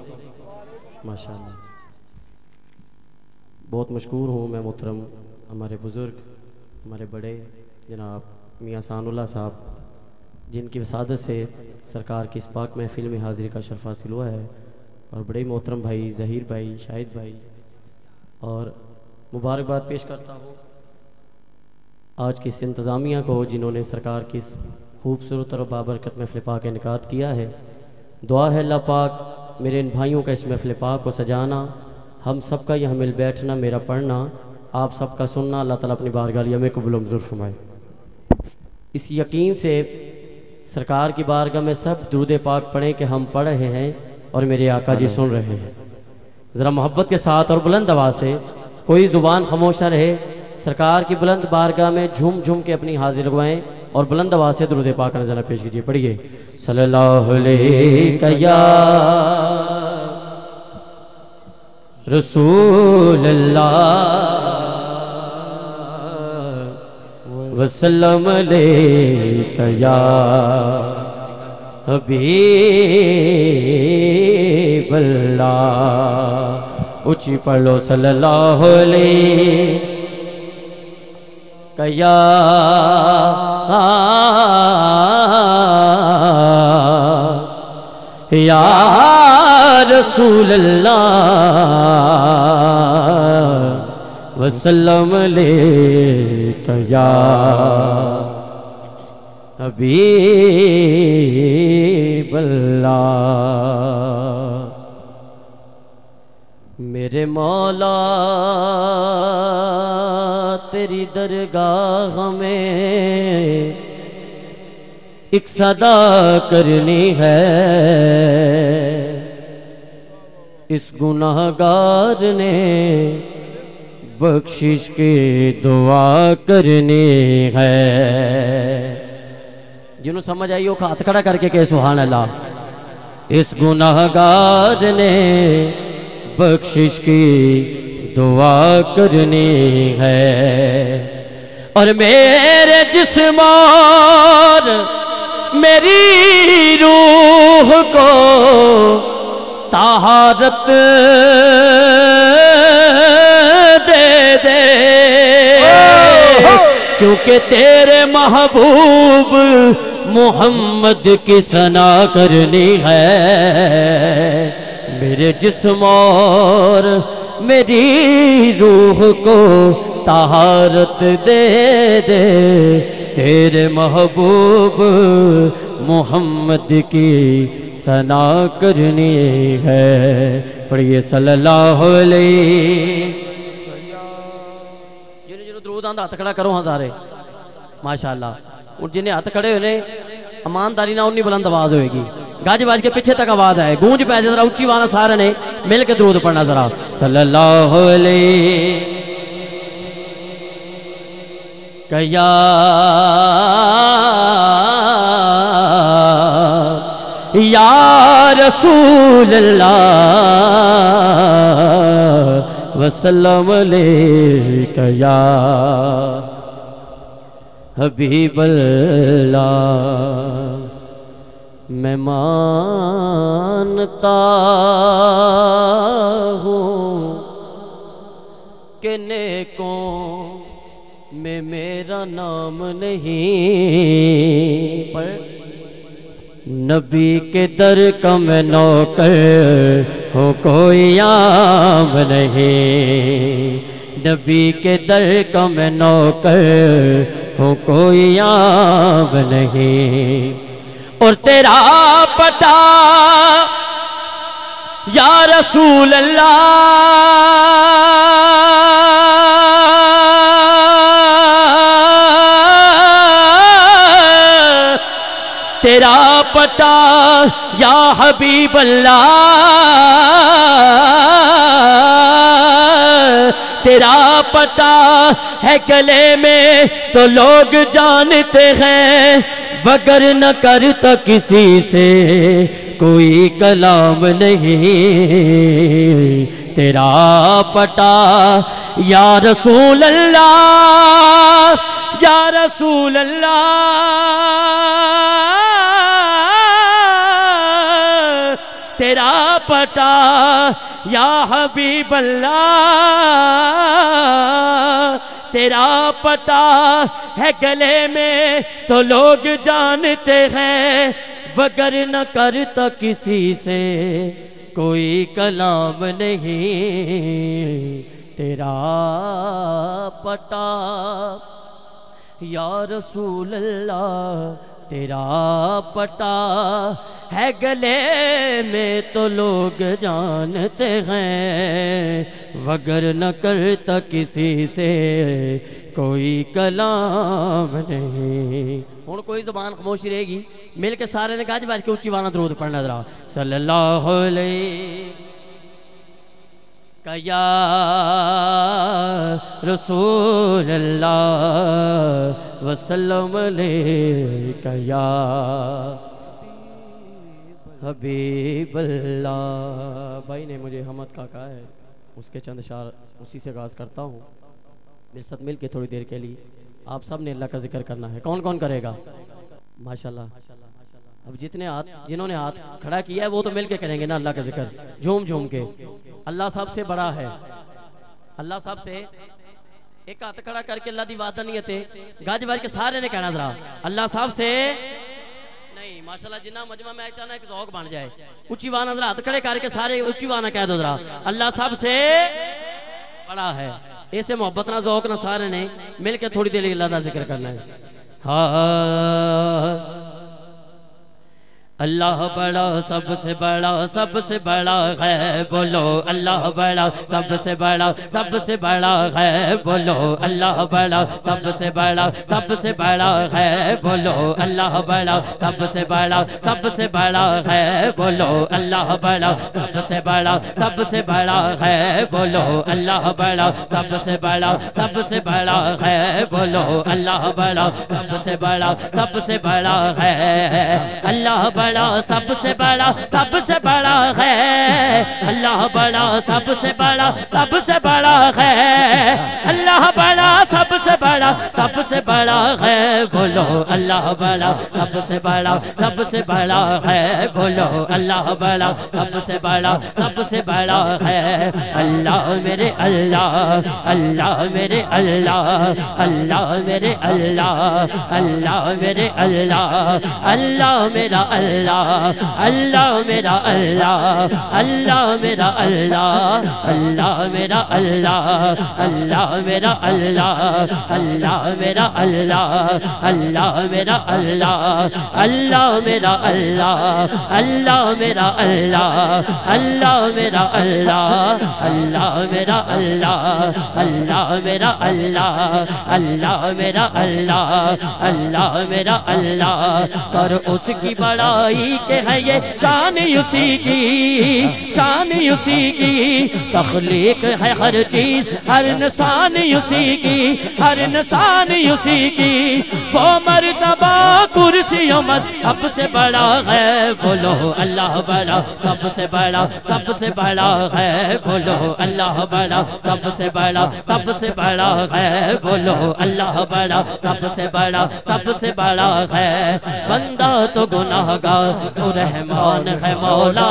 माशाअल्लाह, बहुत मशकूर हूँ मैं मोहतरम हमारे बुज़ुर्ग, हमारे बड़े जनाब मियाँ सानुल्लाह साहब, जिनकी वसादत से सरकार की इस पाक महफिल में हाज़िरी का शर्फ हासिल हुआ है, और बड़े मोहतरम भाई ज़हीर भाई, शाहिद भाई, और मुबारकबाद पेश करता हूँ आज की इस इंतज़ामिया को जिन्होंने सरकार की इस खूबसूरत और बाबरकत महफिल पाक का इनेकाद किया है। दुआ है अल्लाह पाक मेरे इन भाइयों का इस महफिल पाक को सजाना, हम सबका यहाँ मिल बैठना, मेरा पढ़ना, आप सबका सुनना, अल्लाह ताला अपनी बारगाह में कबूल मंजूर फरमाए। इस यकीन से सरकार की बारगाह में सब दुरूद पाक पढ़ें कि हम पढ़ रहे हैं और मेरे आका जी सुन रहे हैं। ज़रा मोहब्बत के साथ और बुलंद आवाज़ से, कोई ज़ुबान खामोश न रहे, सरकार की बुलंद बारगाह में झूम झूम के अपनी हाजिर लगवाएं और बुलंद आवाज़ से दुरूद पाक का नज़ारा पेश कीजिए। पढ़िए सल्लल्लाहु अलैहि या रसूल अल्लाह वसल्लम अलैका या हबीब अल्लाह। ऊंची पढ़ लो सल्लल्लाहु अलैहि या रसूल अल्लाह वसल्लम अलैका या हबीब अल्लाह। मेरे मौला तेरी दरगाह में एक सदा करनी है, इस गुनाहगार ने बख्शिश की दुआ करनी है। जिन्होंने समझ आई हो हाथ खड़ा करके कहे सुभान अल्लाह। इस गुनाहगार ने बख्शिश की दुआ करनी है, और मेरे जिस्म और मेरी रूह को ताहारत दे दे, क्योंकि तेरे महबूब मोहम्मद की सना करनी है। मेरे जिस्म और मेरी रूह को ताहारत दे दे, तेरे महबूब मोहम्मद की सना करनी है। पढ़िए सल्लल्लाहु अलैहि। जिन्हें दरूद आंदा हथ खड़ा करो हज़ारे माशाअल्लाह। और जिन्हें हथ खड़े हुए ने ईमानदारी ना उन्नी बुलंद आवाज होएगी, गज बज के पीछे तक आवाज है, गूंज पै जरा उच्ची वाला सारे ने मिल के दरूद पढ़ना जरा सल्लल्लाहु अलैहि या रसूल अल्लाह वसल्लम अलैका या हबीब अल्लाह। मैं मानता हूँ कि नेकों में मेरा नाम नहीं, पर नबी के दर का मैं नौकर हूँ कोई आम नहीं। नबी के दर का मैं नौकर हूँ कोई आम नहीं, और तेरा पता या रसूल अल्लाह तेरा पता या हबीब अल्लाह, तेरा पता है गले में तो लोग जानते हैं, वगर न करता किसी से कोई कलाम नहीं तेरा पटा या रसूल अल्लाह या रसूल अल्लाह तेरा पता या हबीब अल्लाह तेरा पता है गले में तो लोग जानते हैं वगर न करता किसी से कोई कलाम नहीं तेरा पता या रसूल अल्लाह तेरा पता है गले में तो लोग जानते हैं वगर न करता किसी से कोई कलाम नहीं। हुण कोई ज़बान खामोशी रहेगी मिल के सारे ने गाज बाज के उच्ची वाला दरूद पढ़ना जरा सल्लल्लाहु अलैहि या रसूल अल्लाह वसल्लम अलैका या हबीब अल्लाह। भाई ने मुझे हमद का कहा है उसके चंद शार उसी से आगाज़ करता हूँ। मेरे साथ मिल के थोड़ी देर के लिए आप सब ने अल्लाह का जिक्र करना है। कौन कौन करेगा? माशाल्लाह। अब जितने हाथ जिन्होंने हाथ खड़ा किया है वो तो मिल के करेंगे ना अल्लाह का जिक्र झूम झूम के। अल्लाह सबसे बड़ा है। अल्लाह सबसे एक हाथ खड़ा करके अल्लाह दी वादनीयत है गज बाज के सारे ने कहना जरा अल्लाह साहब से नहीं। माशाल्लाह जिन्ना मजमा मैं चाहना एक ज़ौक बन जाए उच्ची वाना जरा हाथ खड़े करके सारे उच्ची वाना कह दो जरा अल्लाह साहब से बड़ा है। ऐसे मोहब्बत ना ज़ौक ना सारे ने मिल के थोड़ी देर अल्लाह का जिक्र करना है। हाँ अल्लाह बड़ा सबसे बड़ा है बोलो अल्लाह बड़ा सबसे बड़ा है बोलो अल्लाह बड़ा सबसे बड़ा है बोलो अल्लाह बड़ा सबसे बड़ा है बोलो अल्लाह बड़ा सबसे बड़ा है बोलो अल्लाह बड़ा सबसे बड़ा है बोलो अल्लाह बड़ा सबसे बड़ा है। अल्लाह बड़ा सबसे बड़ा है अल्लाह बड़ा सबसे बड़ा है अल्लाह बड़ा सबसे बड़ा है बोलो अल्लाह बड़ा सबसे बड़ा है बोलो अल्लाह बड़ा सबसे बड़ा है। अल्लाह मेरे अल्लाह अल्लाह मेरे अल्लाह अल्लाह मेरे अल्लाह अल्लाह मेरे अल्लाह अल्लाह मेरा अल्लाह अल्लाह मेरा अल्लाह अल्लाह मेरा अल्लाह अल्लाह मेरा अल्लाह अल्लाह मेरा अल्लाह अल्लाह मेरा अल्लाह अल्लाह मेरा अल्लाह अल्लाह मेरा अल्लाह अल्लाह मेरा अल्लाह अल्लाह मेरा अल्लाह अल्लाह मेरा अल्लाह अल्लाह मेरा अल्लाह अल्लाह मेरा अल्लाह अल्लाह मेरा अल्लाह कर उसकी बड़ाई के है ये शान उसी की तख्लीक है हर चीज हर निशान उसी की वो मर्तबा कुर्सी अब से बड़ा है बोलो अल्लाह बड़ा सबसे बड़ा है बोलो अल्लाह बड़ा सबसे बड़ा है बोलो अल्लाह बड़ा सबसे बड़ा है। बंदा तो गुनाहगार तो रहमान है मौला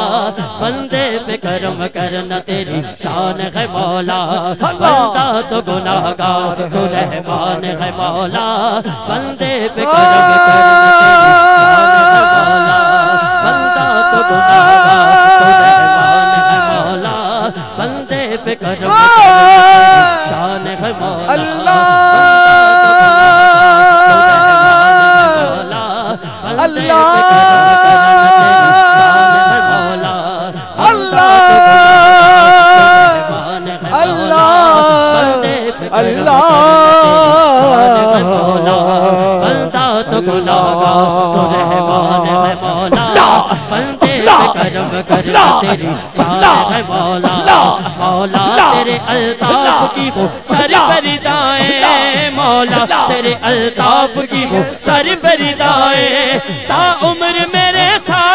बंदे पे करम करना तेरी शान है मौला। बंदा तो गुनाहगार तो रहमान है मौला बंदे पे करम करना तेरी शान है मौला। बंदा तो गुनाहगार तो रहमान है मौला बंदे पे करम करना शान है मौला। करम करना तेरी शान है मौला। मौला तेरे अल्ताफ की वो सरबरिदाएं मौला तेरे अल्ताफ की वो सरबरिदाएं ता उम्र मेरे साथ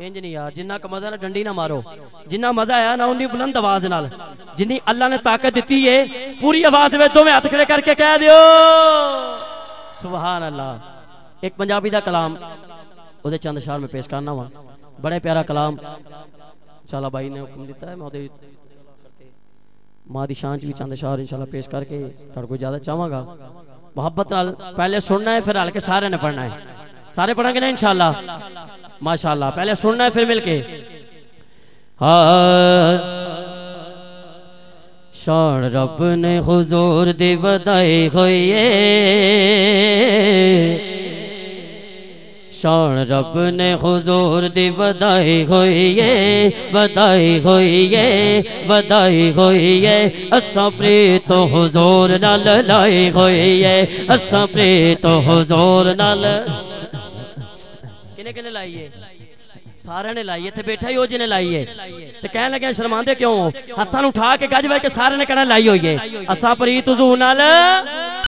इंज नहीं यार, जिन्ना का मजा ना डंडी ना मारो, जिन्ना मजा आया ना उन्नी बुलंद आवाज नाल, जिन्नी अल्लाह ने ताकत दी है पूरी आवाज में दोवें हाथ खड़े करके कह दियो सुभान अल्लाह। एक पंजाबी दा कलाम उहदे चंद शार में पेश करना वा, बड़े प्यारा कलाम इंशाल्लाह भाई ने हुक्म दिता है, मैं उहदे मां दी शान च भी चंद शार इंशाल्लाह पेश करके तुहाडे कोल ज्यादा चाहांगा। मोहब्बत नाल पहले सुनना है फिर हल के सारे ने पढ़ना है, सारे पढ़ेंगे ना इंशाल्लाह माशाल्लाह। पहले सुनना है फिर मिलके। शान रब ने हुजूर दी वदाई होई है, शान रब ने हुजूर दी वदाई होई है, वदाई होई है, वदाई होई है। असा प्रीत हुजूर नाल लाई होई है, असा प्रीत हुजूर नाल किने किने लाई है, सारे ने लाई है। थे बैठा ही हो जिन्हें लाई है तो कह लगे शर्मांदे क्यों हो, हत्थां नूं उठा के गज वे के सारे ने कहना लाई होई है। असा प्रीत हुजूर नाल